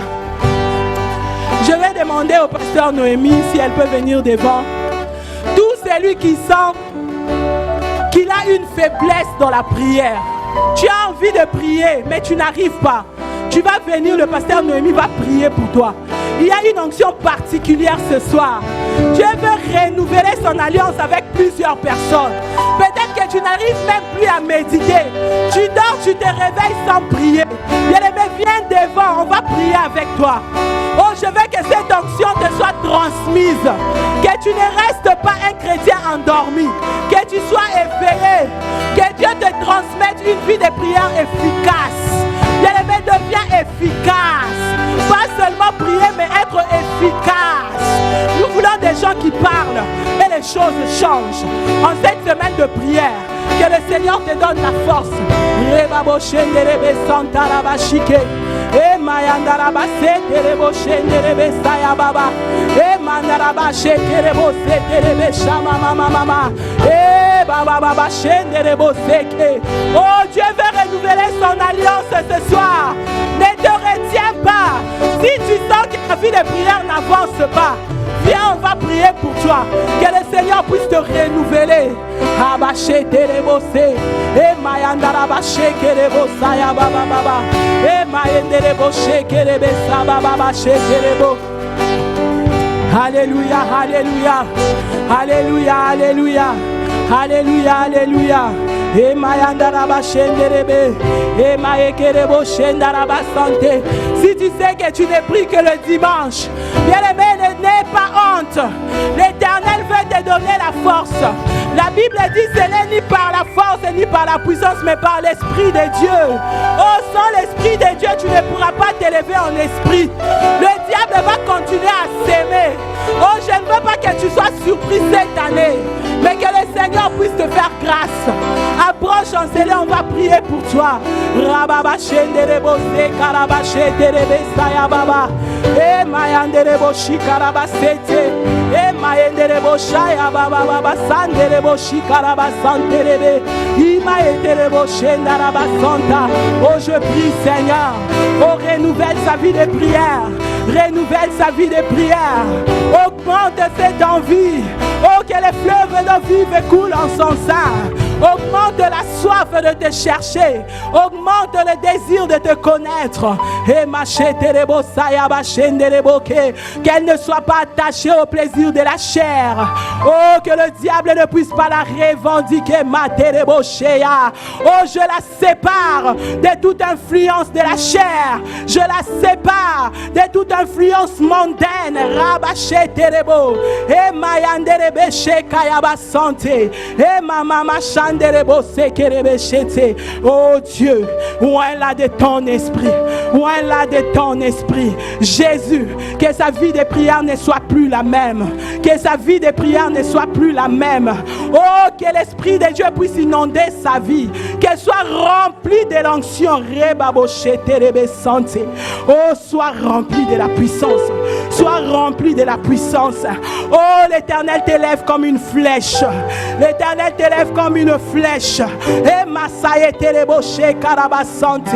Je vais demander au pasteur Noémie si elle peut venir devant. Tout celui qui sent qu'il a une faiblesse dans la prière. Tu as envie de prier, mais tu n'arrives pas. Tu vas venir, le pasteur Noémie va prier pour toi. Il y a une onction particulière ce soir. Dieu veut renouveler son alliance avec plusieurs personnes. Peut-être que tu n'arrives même plus à méditer. Tu dors, tu te réveilles sans prier. Bien-aimé, viens devant, on va prier avec toi. Oh, je veux que cette onction te soit transmise. Que tu ne restes pas un chrétien endormi. Que tu sois éveillé. Que Dieu te transmette une vie de prière efficace. Bien-aimé, deviens efficace. Pas seulement prier, mais être efficace. Nous voulons des gens qui parlent et les choses changent. En cette semaine de prière, que le Seigneur te donne la force. E mayandaraba seterebo shenderebe saya baba. E mandaraba shekerebo seterebe shama mama mama. E baba baba shenderebo seke. Oh, Dieu veut renouveler son alliance ce soir. Ne te retiens pas. Si tu sens que la vie de prière n'avance pas, viens, on va prier pour toi. Que le Seigneur puisse te renouveler. Abache terebose. E mayandaraba shekerebo saya baba baba. E mayenderebo shekerebe sa baba shekerebo. Alléluia, alléluia. Alléluia, alléluia. Alléluia, alléluia. E mayandaraba shenderebe. E mayekerebo shendaraba santé. Si tu sais que tu n'es pris que le dimanche, bien-aimé, n'aie pas honte. L'Éternel veut te donner la force. La Bible dit ce n'est ni par la force ni par la puissance, mais par l'Esprit de Dieu. Oh, sans l'Esprit de Dieu, tu ne pourras pas t'élever en esprit. Le diable va continuer à s'aimer. Oh, je ne veux pas que tu sois surpris cette année, mais que le Seigneur puisse te faire grâce. Approche en scellé, on va prier pour toi. Rababa shenderebo se karaba shenderebe saya baba. E mayanderebo shikaraba sete. E mayenderebo shaya baba baba sanderebo shikaraba santerebe. Ima eterebo shendaraba santa. Oh, je prie Seigneur. Oh, renouvelle sa vie de prière. Renouvelle sa vie de prière. Augmente cette envie. Oh, que les fleuves de vie coulent en son sein. Augmente la soif de te chercher. Augmente le désir de te connaître. Et qu'elle ne soit pas attachée au plaisir de la chair. Oh, que le diable ne puisse pas la revendiquer. Oh, je la sépare de toute influence de la chair. Je la sépare de toute influence mondaine. Rabacheterebo. Et mayanderebe shekayaba santé. Et mama oh Dieu, oint-la de ton esprit, oint-la de ton esprit. Jésus, que sa vie de prière ne soit plus la même, que sa vie de prière ne soit plus la même. Oh, que l'Esprit de Dieu puisse inonder sa vie, qu'elle soit remplie de l'onction. Oh, sois remplie de la puissance, sois rempli de la puissance. Oh, l'Éternel t'élève comme une flèche. L'Éternel t'élève comme une flèche. Et Masaye Tereboche Karabasante.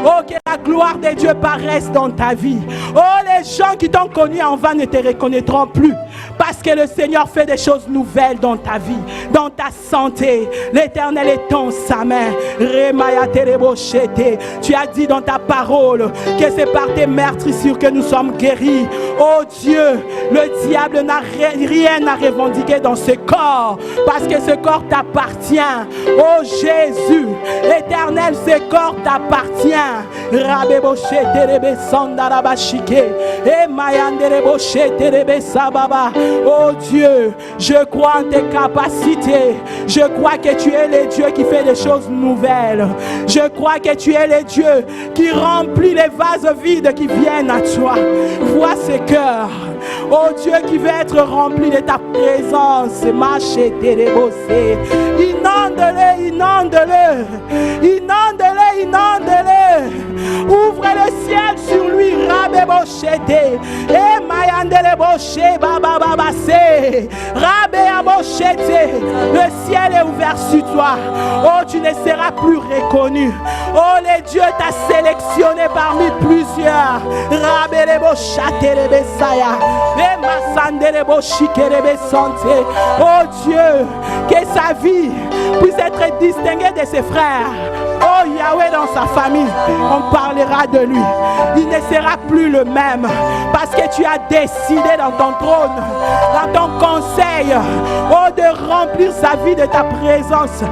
Oh, que la gloire de Dieu paraisse dans ta vie. Oh, les gens qui t'ont connu en vain ne te reconnaîtront plus. Parce que le Seigneur fait des choses nouvelles dans ta vie, dans ta santé. L'Éternel est dans sa main. Remaya Terebochete. Tu as dit dans ta parole que c'est par tes meurtrissures que nous sommes guéris. Oh Dieu, le diable n'a rien à revendiquer dans ce corps, parce que ce corps t'appartient. Oh Jésus, l'Éternel, ce corps t'appartient. Rabebochete Rebe Sandarabashike. Et Mayanderebochete Rebe Sababa. Oh Dieu, je crois en tes capacités. Je crois que tu es le Dieu qui fait des choses nouvelles. Je crois que tu es le Dieu qui remplit les vases vides qui viennent à toi. Vois ce cœur. Oh Dieu qui veut être rempli de ta présence. Inonde-le, inonde-le. Inonde-le, inonde-le. Ouvre le ciel sur lui. Rabebochete. Et Mayandele Boche Baba Babase. Rabebochete. Le ciel est ouvert sur toi. Oh, tu ne seras plus reconnu. Oh, le Dieu t'a sélectionné parmi plusieurs. Oh Dieu, que sa vie puisse être distinguée de ses frères. Oh Yahweh, dans sa famille, on parlera de lui. Il ne sera plus le même, parce que tu as décidé dans ton trône, dans ton conseil, oh, de remplir sa vie de ta présence.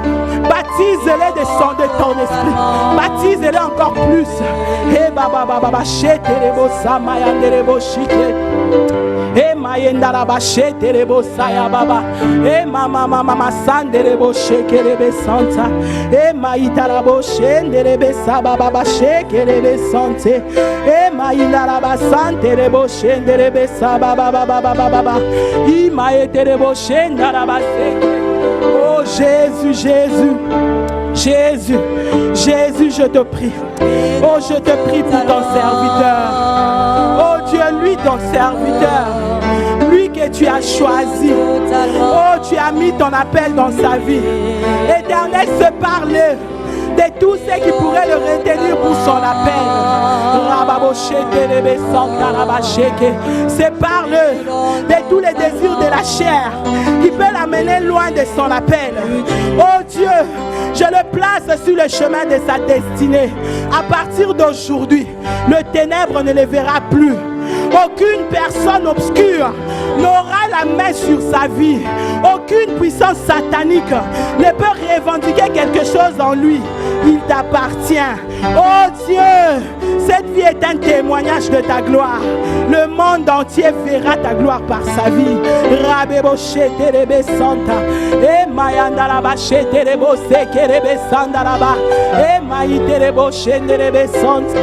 Baptise-le de ton esprit. Baptise-le encore plus. Et baba baba sheterebo samayanderebo shike. E mayendara bashe terebo saya baba. E mama mama sanderebo shekerebe santa. E maitara boshenderebe sababa bashekerebe sante. E maindara basanterebo shenderebe sababa baba baba. I maeterebo shendara baseke. Oh Jésus, Jésus. Jésus, Jésus, je te prie. Oh, je te prie pour ton serviteur. Oh Dieu, lui, ton serviteur. Lui que tu as choisi. Oh, tu as mis ton appel dans sa vie. L'Éternel se parle de tous ceux qui pourraient le retenir pour son appel. C'est par de tous les désirs de la chair qui peut l'amener loin de son appel. Oh Dieu, je le place sur le chemin de sa destinée. À partir d'aujourd'hui, le ténèbre ne le verra plus. Aucune personne obscure n'aura la main sur sa vie. Aucune puissance satanique ne peut revendiquer quelque chose en lui. Il t'appartient. Oh Dieu, cette vie est un témoignage de ta gloire. Le monde entier verra ta gloire par sa vie. Rabebo sheterebe santa. E mayandalaba sheterebo sekerebe sandalaba. E maiterebo shenderebe santa.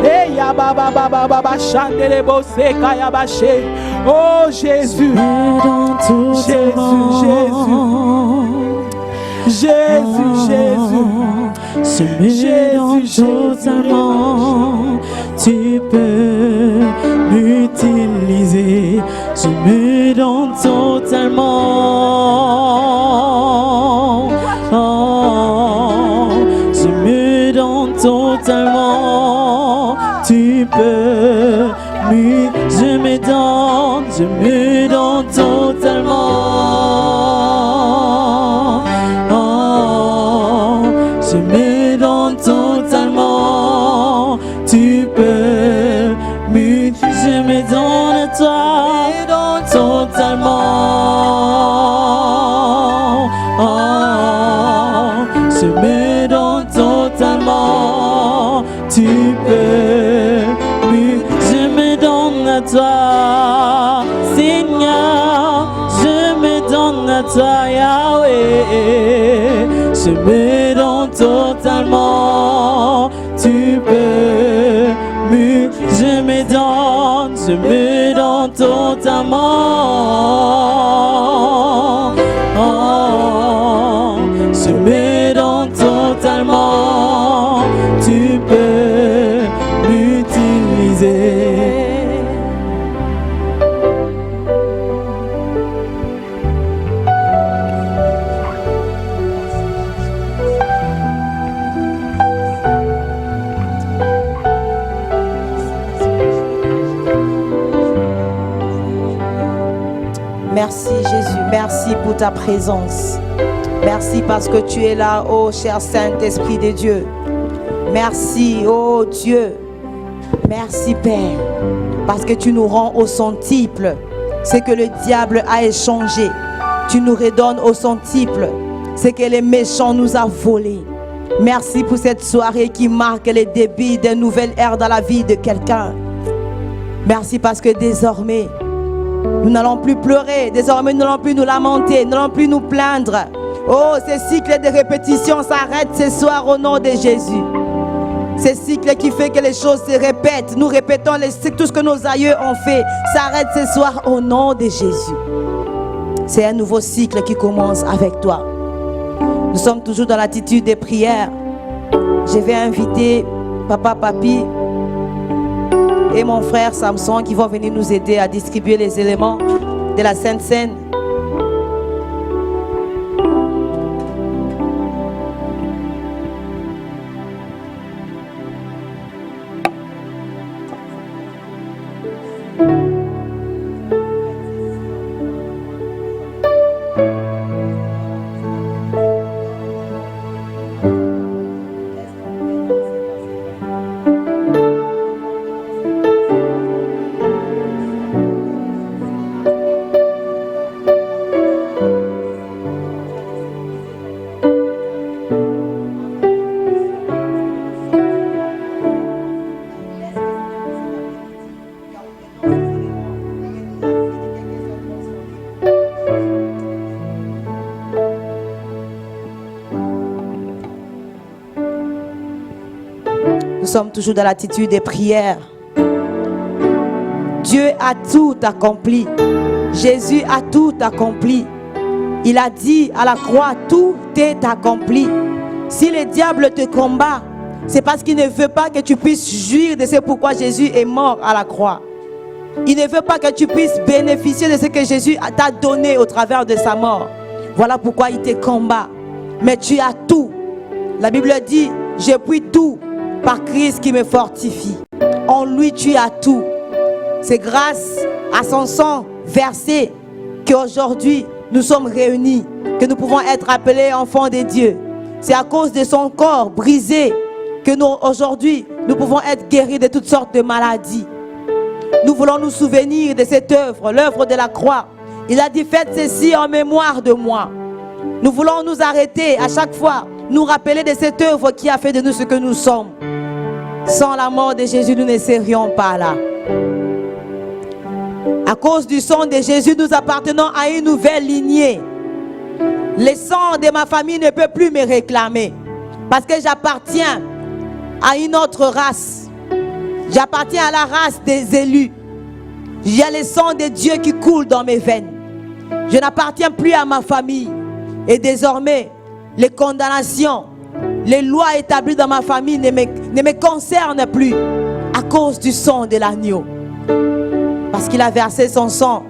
E yababa baba baba shanderebo sekayabache. Oh Jésus, Jésus, Jésus, Jésus, Jésus, totalement, tu peux m'utiliser. Je me donne totalement. Oh, je me donne totalement. Tu peux je me donne totalement. Oh, je me donne totalement. Tu peux je me donne à toi totalement. Oh, je me donne totalement. Tu peux je me donne à toi, Seigneur, je me donne à toi, Yahweh, je me donne totalement, tu peux, je me donne totalement, oh, je me donne totalement, tu peux. Merci Jésus, merci pour ta présence. Merci parce que tu es là, oh cher Saint-Esprit de Dieu. Merci, oh Dieu. Merci Père, parce que tu nous rends au centuple ce que le diable a échangé. Tu nous redonnes au centuple ce que les méchants nous ont volé. Merci pour cette soirée qui marque le début d'une nouvelle ère dans la vie de quelqu'un. Merci parce que désormais, nous n'allons plus pleurer, désormais nous n'allons plus nous lamenter, nous n'allons plus nous plaindre. Oh, ce cycle de répétition s'arrête ce soir au nom de Jésus. Ce cycle qui fait que les choses se répètent, nous répétons tout ce que nos aïeux ont fait, s'arrête ce soir au nom de Jésus. C'est un nouveau cycle qui commence avec toi. Nous sommes toujours dans l'attitude des prières. Je vais inviter Papa Papi et mon frère Samson qui vont venir nous aider à distribuer les éléments de la Sainte Seine. Nous sommes toujours dans l'attitude des prières. Dieu a tout accompli. Jésus a tout accompli. Il a dit à la croix, tout est accompli. Si le diable te combat, c'est parce qu'il ne veut pas que tu puisses jouir de ce pourquoi Jésus est mort à la croix. Il ne veut pas que tu puisses bénéficier de ce que Jésus t'a donné au travers de sa mort. Voilà pourquoi il te combat. Mais tu as tout. La Bible dit, je puis tout par Christ qui me fortifie. En lui, tu as tout. C'est grâce à son sang versé qu'aujourd'hui, nous sommes réunis, que nous pouvons être appelés enfants de Dieu. C'est à cause de son corps brisé que nous, aujourd'hui, nous pouvons être guéris de toutes sortes de maladies. Nous voulons nous souvenir de cette œuvre, l'œuvre de la croix. Il a dit, faites ceci en mémoire de moi. Nous voulons nous arrêter à chaque fois, nous rappeler de cette œuvre qui a fait de nous ce que nous sommes. Sans la mort de Jésus, nous ne serions pas là. À cause du sang de Jésus, nous appartenons à une nouvelle lignée. Le sang de ma famille ne peut plus me réclamer. Parce que j'appartiens à une autre race. J'appartiens à la race des élus. Il y a le sang de Dieu qui coule dans mes veines. Je n'appartiens plus à ma famille. Et désormais, les condamnations, les lois établies dans ma famille ne me concernent plus à cause du sang de l'agneau. Parce qu'il a versé son sang.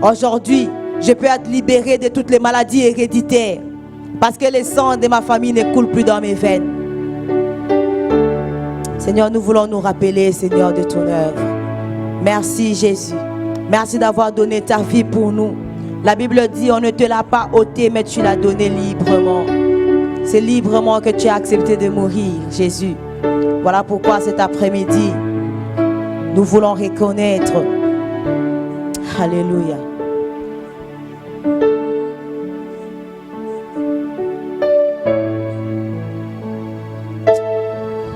Aujourd'hui, je peux être libéré de toutes les maladies héréditaires. Parce que le sang de ma famille ne coule plus dans mes veines. Seigneur, nous voulons nous rappeler, Seigneur, de ton œuvre. Merci Jésus. Merci d'avoir donné ta vie pour nous. La Bible dit, on ne te l'a pas ôté, mais tu l'as donné librement. C'est librement que tu as accepté de mourir, Jésus. Voilà pourquoi cet après-midi, nous voulons reconnaître. Alléluia.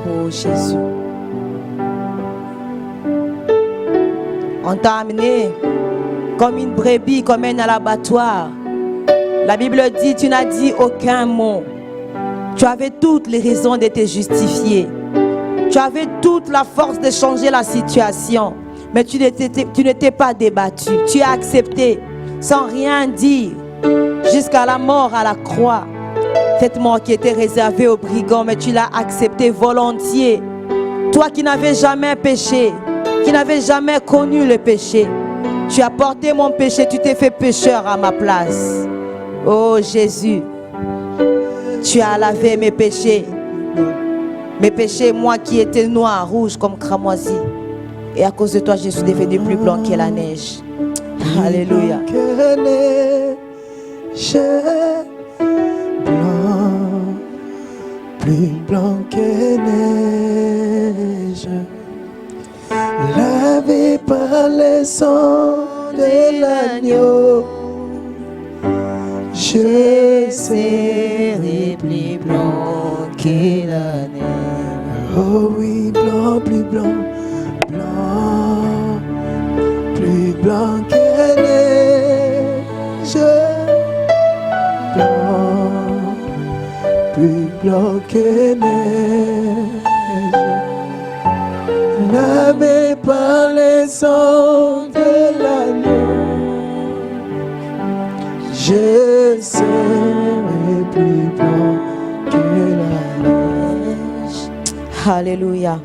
Oh Jésus. On t'a amené comme une brebis, comme un à l'abattoir. La Bible dit, tu n'as dit aucun mot. Tu avais toutes les raisons de te justifier. Tu avais toute la force de changer la situation. Mais tu ne t'es pas débattu. Tu as accepté sans rien dire jusqu'à la mort à la croix. Cette mort qui était réservée aux brigands, mais tu l'as accepté volontiers. Toi qui n'avais jamais péché, qui n'avais jamais connu le péché. Tu as porté mon péché, tu t'es fait pécheur à ma place. Oh Jésus, tu as lavé mes péchés. Mes péchés, moi qui étais noir, rouge comme cramoisi. Et à cause de toi, je suis devenu plus blanc que la neige. Alléluia. Que neige, blanc, plus blanc que neige, lavé par le sang de l'agneau, je serai plus blanc que la neige. Oh oui, blanc, plus blanc, blanc, plus blanc que neige, blanc, plus blanc que neige, lavé par le sang de l'agneau, je serai plus blanc que la neige. Alléluia.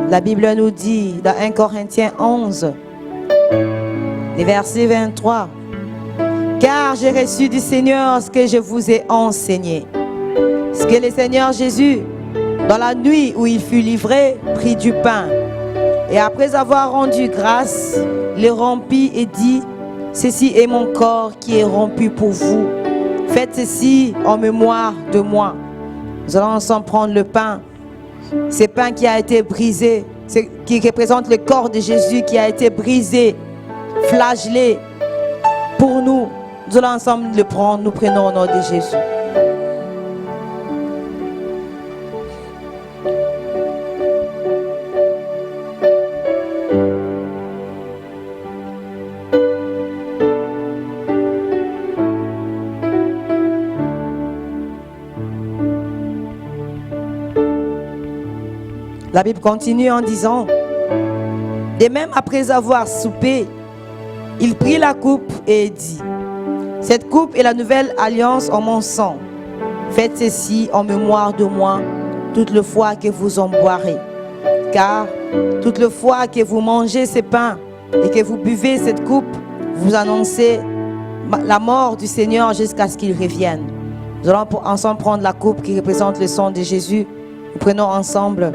La Bible nous dit dans 1 Corinthiens 11, les versets 23, car j'ai reçu du Seigneur ce que je vous ai enseigné. Ce que le Seigneur Jésus, dans la nuit où il fut livré, prit du pain et après avoir rendu grâce, le rompit et dit, ceci est mon corps qui est rompu pour vous. Faites ceci en mémoire de moi. Nous allons ensemble prendre le pain. Ce pain qui a été brisé, qui représente le corps de Jésus qui a été brisé, flagellé pour nous. Nous allons ensemble le prendre. Nous prenons au nom de Jésus. La Bible continue en disant, de même après avoir soupé, il prit la coupe et dit, cette coupe est la nouvelle alliance en mon sang. Faites ceci en mémoire de moi, toute le fois que vous en boirez. Car toute le fois que vous mangez ce pain et que vous buvez cette coupe, vous annoncez la mort du Seigneur jusqu'à ce qu'il revienne. Nous allons ensemble prendre la coupe qui représente le sang de Jésus. Nous prenons ensemble.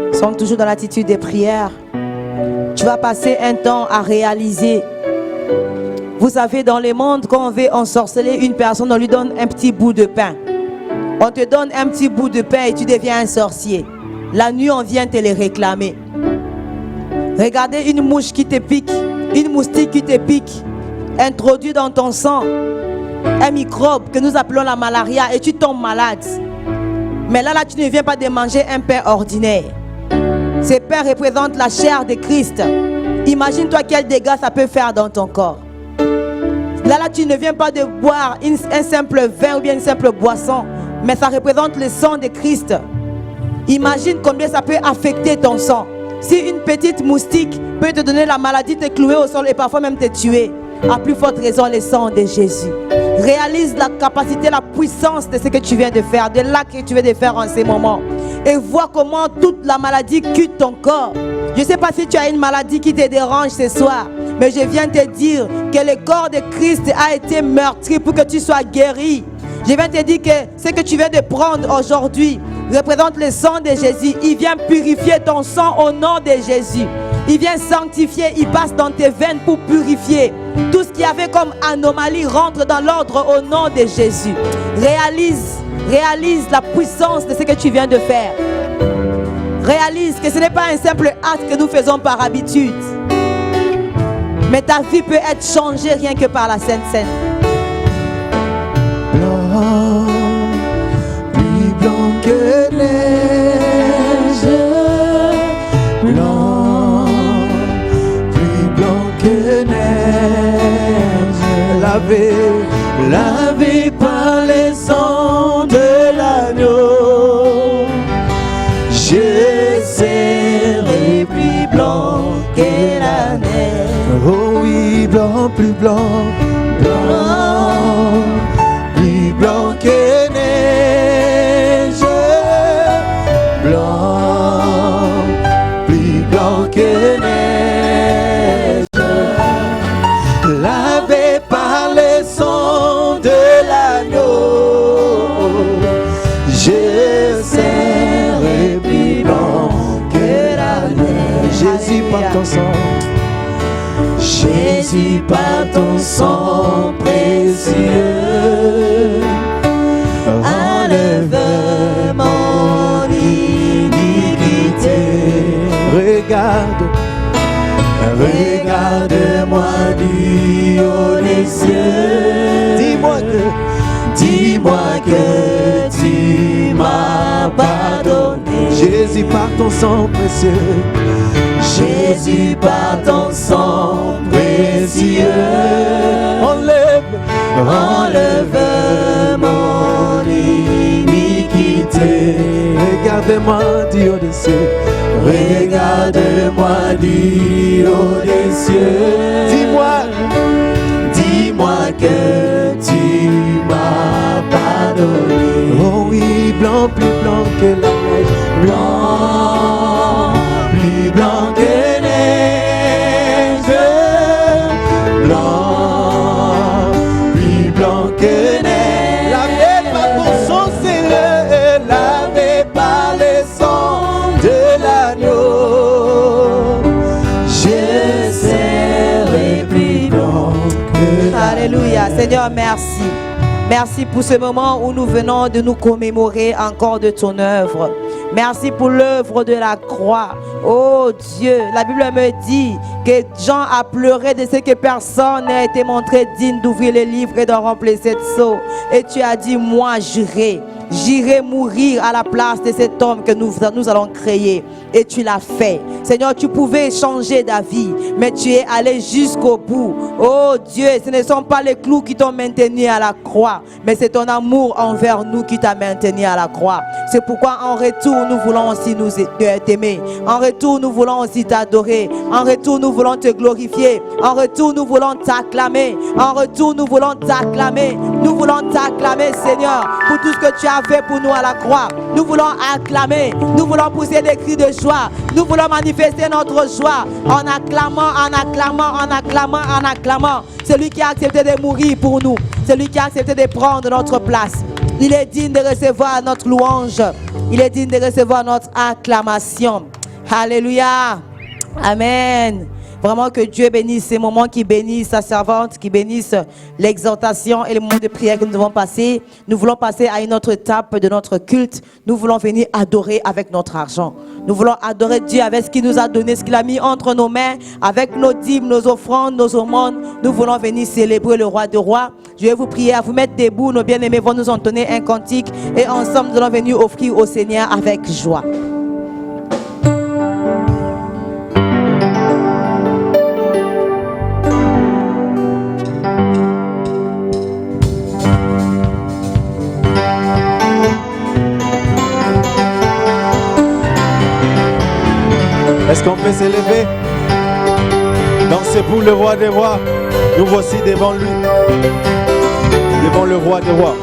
Nous sommes toujours dans l'attitude des prières. Tu vas passer un temps à réaliser. Vous savez, dans le monde, quand on veut ensorceler une personne, on lui donne un petit bout de pain. On te donne un petit bout de pain et tu deviens un sorcier. La nuit, on vient te les réclamer. Regardez une mouche qui te pique, une moustique qui te pique, introduit dans ton sang un microbe que nous appelons la malaria et tu tombes malade. Mais là, tu ne viens pas de manger un pain ordinaire. Ce pain représente la chair de Christ. Imagine-toi quel dégât ça peut faire dans ton corps. Là, tu ne viens pas de boire un simple vin ou bien une simple boisson, mais ça représente le sang de Christ. Imagine combien ça peut affecter ton sang. Si une petite moustique peut te donner la maladie, te clouer au sol et parfois même te tuer, à plus forte raison le sang de Jésus. Réalise la capacité, la puissance de ce que tu viens de faire, de l'acte que tu viens de faire en ces moments. Et vois comment toute la maladie quitte ton corps. Je ne sais pas si tu as une maladie qui te dérange ce soir, mais je viens te dire que le corps de Christ a été meurtri pour que tu sois guéri. Je viens te dire que ce que tu viens de prendre aujourd'hui représente le sang de Jésus. Il vient purifier ton sang au nom de Jésus. Il vient sanctifier, il passe dans tes veines pour purifier. Tout ce qui avait comme anomalie rentre dans l'ordre au nom de Jésus. Réalise la puissance de ce que tu viens de faire. Réalise que ce n'est pas un simple acte que nous faisons par habitude. Mais ta vie peut être changée rien que par la Sainte Seine. Blanc, plus blanc que neige, blanc, plus blanc que neige, lavé par le sang de l'agneau, je serai plus blanc que la neige. Oh oui, blanc, plus blanc, blanc, plus blanc que neige, blanc, plus blanc que neige, lavé par le sang de l'agneau, ton sang. Jésus, par ton sang précieux, enlève mon iniquité. Regarde, regarde-moi du haut des cieux. Dis-moi que tu m'as pardonné. Jésus, par ton sang précieux. Jésus, par ton sang précieux, Enlève mon iniquité. Regarde-moi du haut des cieux. Regarde-moi du haut des cieux. Dis-moi que tu m'as pardonné. Oh oui, blanc, plus blanc que la neige. Blanc, plus blanc que neige. Blanc, plus blanc que neige. Lavé par ton sang, Seigneur, lavé par le sang de l'agneau. Je serai plus blanc que la Alléluia. Seigneur, merci. Merci pour ce moment où nous venons de nous commémorer encore de ton œuvre. Merci pour l'œuvre de la croix. Oh Dieu, la Bible me dit que Jean a pleuré de ce que personne n'a été montré digne d'ouvrir le livre et de remplir cette sceau. Et tu as dit, moi j'irai mourir à la place de cet homme que nous allons créer. Et tu l'as fait. Seigneur, tu pouvais changer d'avis, mais tu es allé jusqu'au bout. Oh Dieu, ce ne sont pas les clous qui t'ont maintenu à la croix, mais c'est ton amour envers nous qui t'a maintenu à la croix. C'est pourquoi en retour, nous voulons aussi nous t'aimer. En retour, nous voulons aussi t'adorer. En retour, nous voulons te glorifier. En retour, nous voulons t'acclamer. En retour, nous voulons t'acclamer. Nous voulons t'acclamer, Seigneur, pour tout ce que tu as fait pour nous à la croix. Nous voulons acclamer. Nous voulons pousser des cris de joie. Nous voulons manifester notre joie en acclamant, en acclamant, en acclamant, en acclamant. Celui qui a accepté de mourir pour nous. Celui qui a accepté de prendre notre place. Il est digne de recevoir notre louange. Il est digne de recevoir notre acclamation. Alléluia. Amen. Vraiment que Dieu bénisse ces moments, qui bénisse sa servante, qui bénisse l'exhortation et le moment de prière que nous devons passer. Nous voulons passer à une autre étape de notre culte. Nous voulons venir adorer avec notre argent. Nous voulons adorer Dieu avec ce qu'il nous a donné, ce qu'il a mis entre nos mains, avec nos dîmes, nos offrandes, nos aumônes. Nous voulons venir célébrer le roi des rois. Je vais vous prier à vous mettre debout. Nos bien-aimés vont nous entonner un cantique et ensemble nous allons venir offrir au Seigneur avec joie. Est-ce qu'on peut s'élever? Danser pour le roi des rois. Nous voici devant lui. Devant le roi des rois.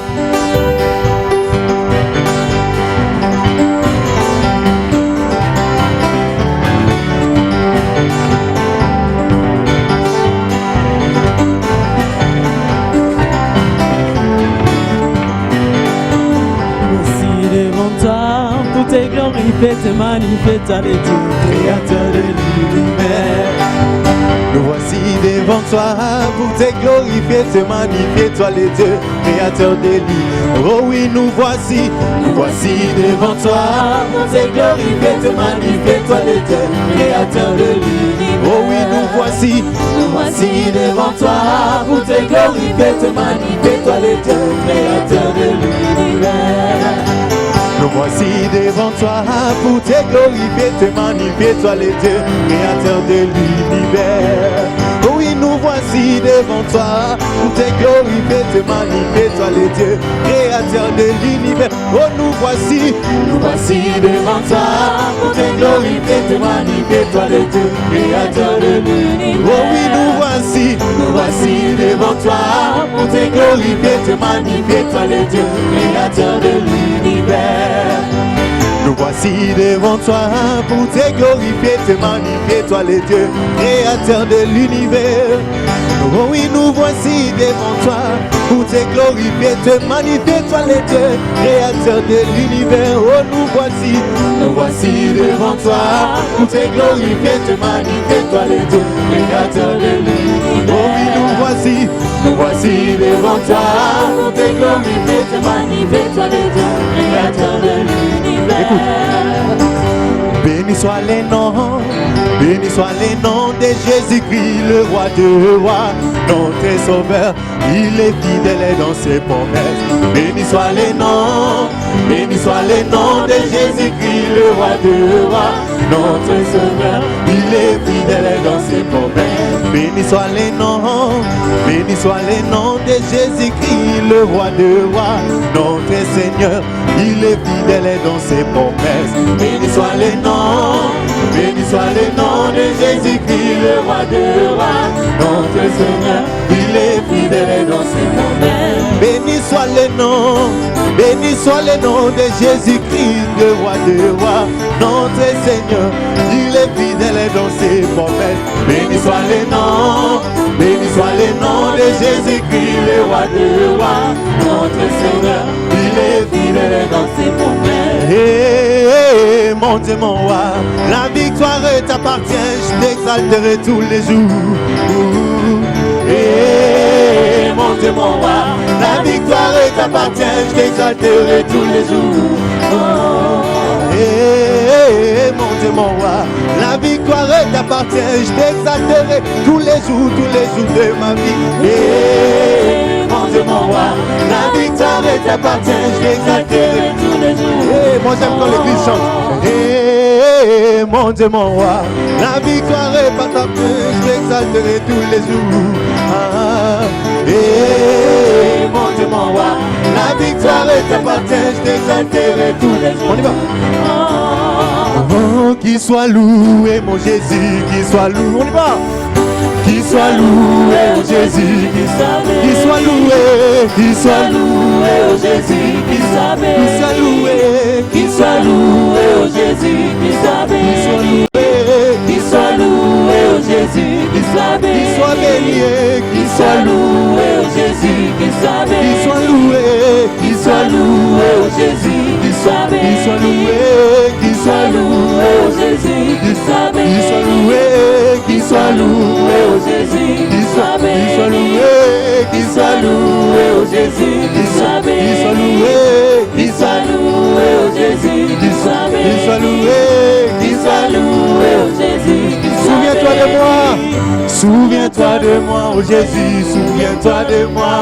Pour te glorifier, te magnifier, toi le Dieu, créateur de l'univers. Nous voici devant toi pour te glorifier, te magnifier, toi le Dieu, créateur de l'univers. Oh oui, nous voici devant toi pour te glorifier, te magnifier, toi le Dieu, créateur de l'univers. Oh oui, nous voici devant toi pour te glorifier, te magnifier, toi le Dieu, créateur de l'univers. Nous voici devant toi pour te glorifier, te magnifier, toi le Dieu, créateur de l'univers. Oh oui, nous voici devant toi pour te glorifier, te magnifier, toi le Dieu, créateur de l'univers. Oh, nous voici devant toi pour te glorifier, te magnifier, toi le Dieu, créateur de l'univers. Oh oui, nous voici devant toi pour te glorifier, te magnifier, toi le Dieu, créateur de l'univers. Nous voici voici devant toi pour te glorifier, te magnifier, toi le Dieu, créateur de l'univers. Oh oui, nous voici devant toi pour te glorifier, te magnifier, toi le Dieu, créateur de l'univers. Oh, nous voici devant toi pour te glorifier, te magnifier, toi le Dieu, créateur de l'univers. Oh oui, nous voici devant toi pour te glorifier, te magnifier, toi le Dieu, créateur de l'univers. Écoute. Béni soit les noms de Jésus-Christ, le roi de rois, notre sauveur, il est fidèle dans ses promesses. Béni soit les noms de Jésus-Christ, le roi de rois, notre sauveur, il est fidèle dans ses promesses. Béni soit les noms de Jésus-Christ, le roi de rois, notre Seigneur, il est fidèle dans ses promesses. Béni soit les noms de Jésus-Christ, le roi de rois, notre Seigneur, il est fidèle dans ses promesses. Béni soit le nom de Jésus-Christ, le roi de rois, notre Seigneur, il est fidèle dans ses promesses. Béni soit le nom de Jésus-Christ, le roi de rois, notre Seigneur, il est fidèle dans ses promesses. Hey, mon Dieu, mon roi, la victoire t'appartient, je t'exalterai tous les jours. Hey, mon Dieu, mon roi, la victoire t'appartient, je t'exalterai tous les jours. Hey, mon Dieu, mon roi, la victoire t'appartient, je t'exalterai tous les jours de ma vie. Hey, mon Dieu, mon roi, la victoire t'appartient, je t'exalterai tous les jours. Hey, moi j'aime quand l'église chante. Hey, mon Dieu, mon roi, la victoire t'appartient, je t'exalterai tous les jours. Hey, mon Dieu, mon roi, la victoire t'appartient, je t'exalterai tous les jours. On y va. Oh, qu'il soit loué, mon Jésus, qu'il soit loué. On y va. Qu'il soit loué, oh Jésus, qu'il soit loué, qu'il soit loué, oh Jésus, qu'il soit loué, qu'il soit loué, oh Jésus, qu'il soit loué, qu'il soit loué, oh Jésus, qu'il soit béni, qu'il soit loué, oh Jésus, qu'il soit loué, qu'il soit loué, oh Jésus, qu'il soit loué, qu'il soit loué, oh Jésus, qu'il soit loué, qu'il soit loué, oh Jésus, qu'il soit loué, qu'il soit loué, oh Jésus, qu'il soit loué, qu'il soit loué, oh Jésus, qu'il soit loué, qu'il soit loué, oh Jésus. Souviens-toi de moi, souviens-toi de moi, oh Jésus, souviens-toi de moi.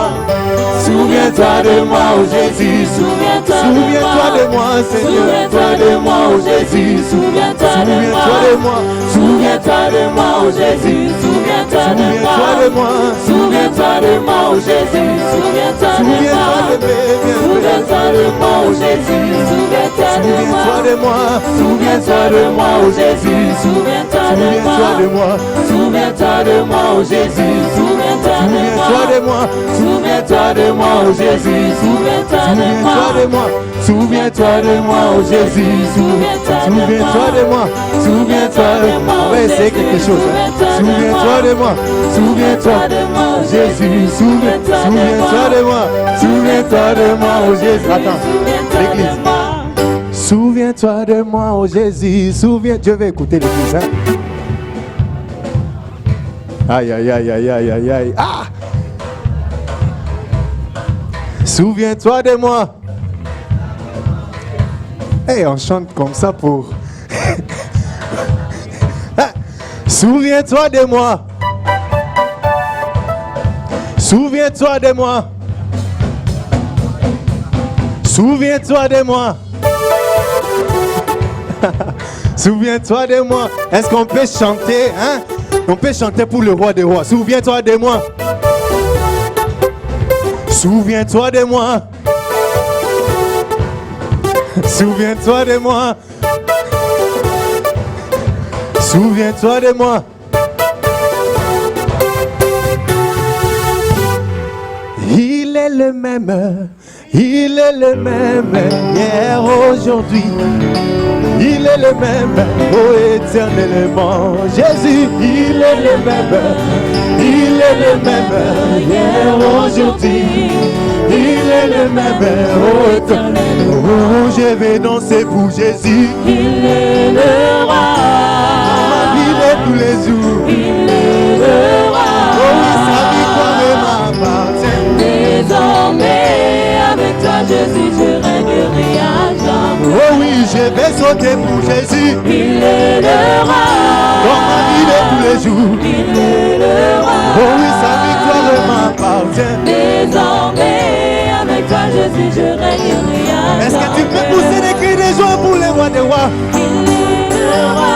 Souviens-toi de moi, oh Jésus, souviens-toi de moi, Seigneur, souviens-toi de moi, oh Jésus, souviens-toi de moi, souviens-toi de moi, oh Jésus, souviens-toi de moi, souviens-toi de moi, oh Jésus, souviens-toi de moi, oh Jésus, souviens-toi de moi, souviens-toi de moi, oh Jésus, souviens-toi de moi, souviens-toi de moi, oh Jésus, souviens-toi de moi, souviens-toi de moi, oh Jésus, souviens-toi de moi, souviens-toi de moi, oh Jésus, souviens-toi de moi, souviens-toi de moi, on va essayer quelque chose, souviens-toi de moi, souviens-toi de moi, oh Jésus, souviens-toi de moi, souviens-toi de moi, oh Jésus, attends, l'église, souviens-toi de moi, oh Jésus, je vais écouter l'église, hein. Aïe, aïe, aïe, aïe, aïe, aïe, aïe, ah! Souviens-toi de moi. Hey, on chante comme ça pour... Souviens-toi de moi. Souviens-toi de moi. Souviens-toi de moi. Souviens-toi de moi. Est-ce qu'on peut chanter, hein? On peut chanter pour le roi des rois. Souviens-toi de moi. Souviens-toi de moi. Souviens-toi de moi. Souviens-toi de moi. Il est le même Il est le même hier, aujourd'hui. Il est le même, oh éternellement. Jésus, il est le même. Il est le même hier, aujourd'hui. Il est le même, oh éternellement. Oh, je vais danser pour Jésus. Il est le roi. Dans ma vie de tous les jours. Il est le roi. Oh oui, sa victoire m'appartient. Désormais, avec toi, Jésus, je régnerai à jamais. Oh oui, je vais sauter pour Jésus. Il est le roi. Dans ma vie de tous les jours. Il est le roi. Oh oui, sa victoire m'appartient. Désormais, avec toi, Jésus, je régnerai à jamais. Est-ce que tu peux pousser des cris de joie pour les rois des rois? Il est le roi.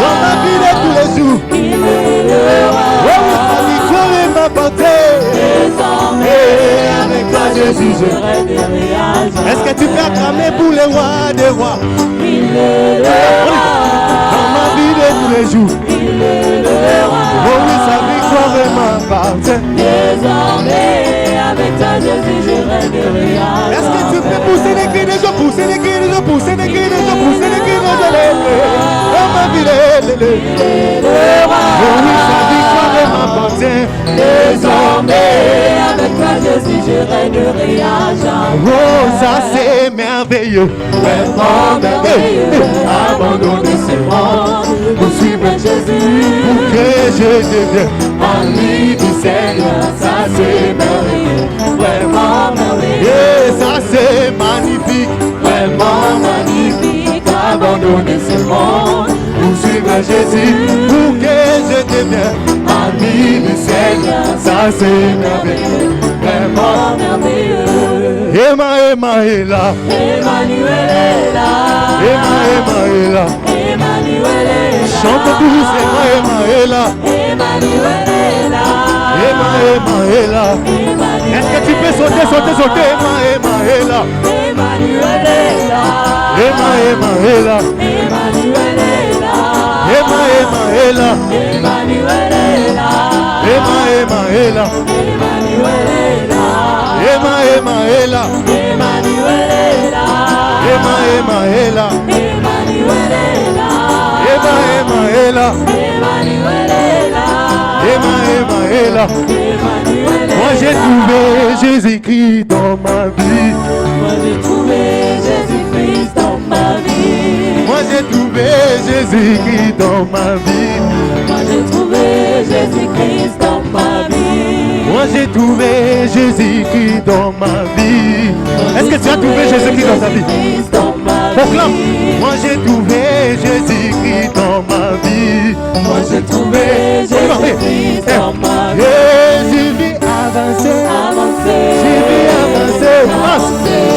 Dans ma vie de tous les jours. Il est le roi. Oh oui, sa victoire m'appartient. Désormais, avec toi, Jésus, je régnerai à jamais. Est-ce que tu peux acclamer pour les rois des rois? Il est le roi. Dans ma vie de tous les jours. Il est le roi. Oh oui, sa victoire m'appartient. Désormais, avec toi, Jésus, je régnerai à jamais. Est-ce que tu peux pousser des cris de joie, pousser des cris de joie, pousser des cris de joie, pousser des cris de joie? Dans ma vie de oh oui, sa victoire m'appartient. Désormais, avec toi, Jésus, je régnerai à jamais. Oh, ça c'est merveilleux. Vraiment merveilleux, abandonner ce monde pour suivre Jésus. Pour que je devienne Ami du Seigneur, ça c'est merveilleux, vraiment merveilleux, et ça c'est magnifique. vraiment magnifique. Abandonner ce monde Pour suivre Jésus, pour que je devienne ami du Seigneur, ça c'est merveilleux. vraiment merveilleux. Emma est là, Emmanuel est là, Emma est là. Emmanuel est là, Chante tous, Emma est là, Emmanuel est là, Emma est là. Emmanuel Est-ce que tu peux sauter, sauter, sauter? Emma est là, Emmanuel est là, Emma est là, Emmanuel est là, Emma est là, Emmanuel est là, Emma est là, Emmanuel est là, Emma est là, Emmanuel est là, Emma est là, Emmanuel est là, Emma est là, Emmanuel est là, Emma est là. Emmanuel est Moi j'ai trouvé Jésus-Christ dans ma vie. Moi j'ai trouvé Jésus-Christ dans ma vie. Moi j'ai trouvé Jésus-Christ dans ma vie. Moi j'ai trouvé Jésus-Christ dans ma vie. Moi j'ai trouvé Jésus-Christ dans ma vie. Est-ce que tu as trouvé Jésus-Christ dans ta vie? Proclame. Moi j'ai trouvé Jésus-Christ dans ma vie. Moi j'ai trouvé Jésus-Christ dans ma vie. Jésus vit avancer. Avancer. J'ai vu avancer.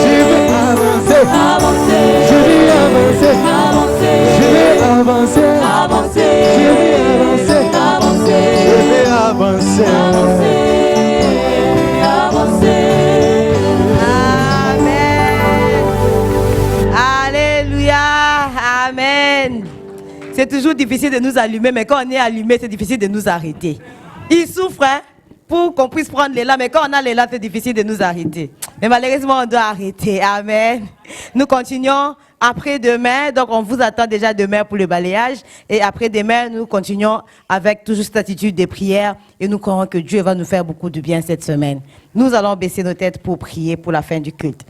J'ai vu avancer. Avancer. Je vais avancer. Avancer. Je vais avancer. Avancer. Je vais avancer. Avancer. Je vais avancer. Amen. Alléluia. Amen. C'est toujours difficile de nous allumer, mais quand on est allumé, c'est difficile de nous arrêter. Il souffre, hein, pour qu'on puisse prendre l'élan, mais quand on a l'élan, c'est difficile de nous arrêter. Mais malheureusement, on doit arrêter. Amen. Nous continuons après-demain, donc on vous attend déjà demain pour le balayage. Et après-demain, nous continuons avec toujours cette attitude de prière et nous croyons que Dieu va nous faire beaucoup de bien cette semaine. Nous allons baisser nos têtes pour prier pour la fin du culte.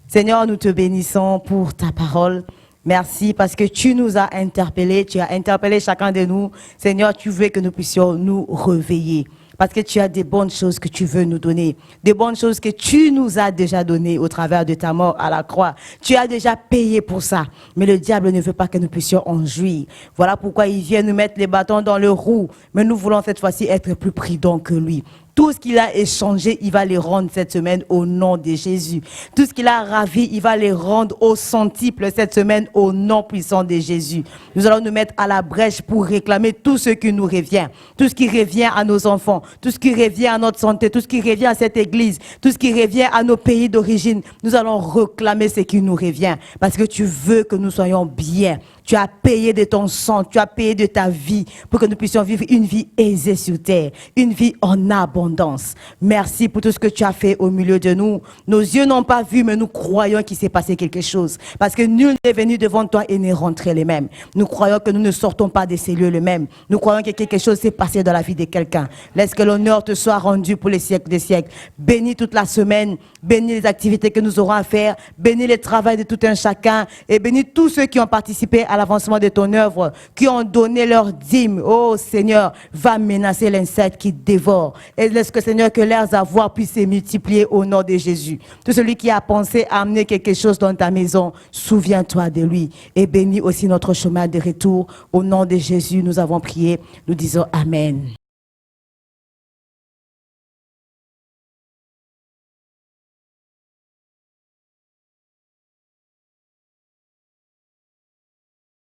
Seigneur, nous te bénissons pour ta parole. Merci parce que tu nous as interpellés, tu as interpellé chacun de nous. Seigneur, tu veux que nous puissions nous réveiller. Parce que tu as des bonnes choses que tu veux nous donner. Des bonnes choses que tu nous as déjà données au travers de ta mort à la croix. Tu as déjà payé pour ça. Mais le diable ne veut pas que nous puissions en jouir. Voilà pourquoi il vient nous mettre les bâtons dans le roue. Mais nous voulons cette fois-ci être plus prudents que lui. Tout ce qu'il a échangé, il va les rendre cette semaine au nom de Jésus. Tout ce qu'il a ravi, il va les rendre au centuple cette semaine au nom puissant de Jésus. Nous allons nous mettre à la brèche pour réclamer tout ce qui nous revient. Tout ce qui revient à nos enfants, tout ce qui revient à notre santé, tout ce qui revient à cette église, tout ce qui revient à nos pays d'origine. Nous allons réclamer ce qui nous revient parce que tu veux que nous soyons bien. Tu as payé de ton sang, tu as payé de ta vie pour que nous puissions vivre une vie aisée sur terre, une vie en abondance. Merci pour tout ce que tu as fait au milieu de nous. Nos yeux n'ont pas vu, mais nous croyons qu'il s'est passé quelque chose. Parce que nul n'est venu devant toi et n'est rentré les mêmes. Nous croyons que nous ne sortons pas de ces lieux les mêmes. Nous croyons que quelque chose s'est passé dans la vie de quelqu'un. Laisse que l'honneur te soit rendu pour les siècles des siècles. Bénis toute la semaine, bénis les activités que nous aurons à faire, bénis le travail de tout un chacun et bénis tous ceux qui ont participé à l'avancement de ton œuvre, qui ont donné leur dîme. Oh Seigneur, va menacer l'insecte qui dévore. Et laisse que Seigneur, que leurs avoirs puissent se multiplier au nom de Jésus. Tout celui qui a pensé à amener quelque chose dans ta maison, souviens-toi de lui. Et bénis aussi notre chemin de retour. Au nom de Jésus, nous avons prié. Nous disons Amen.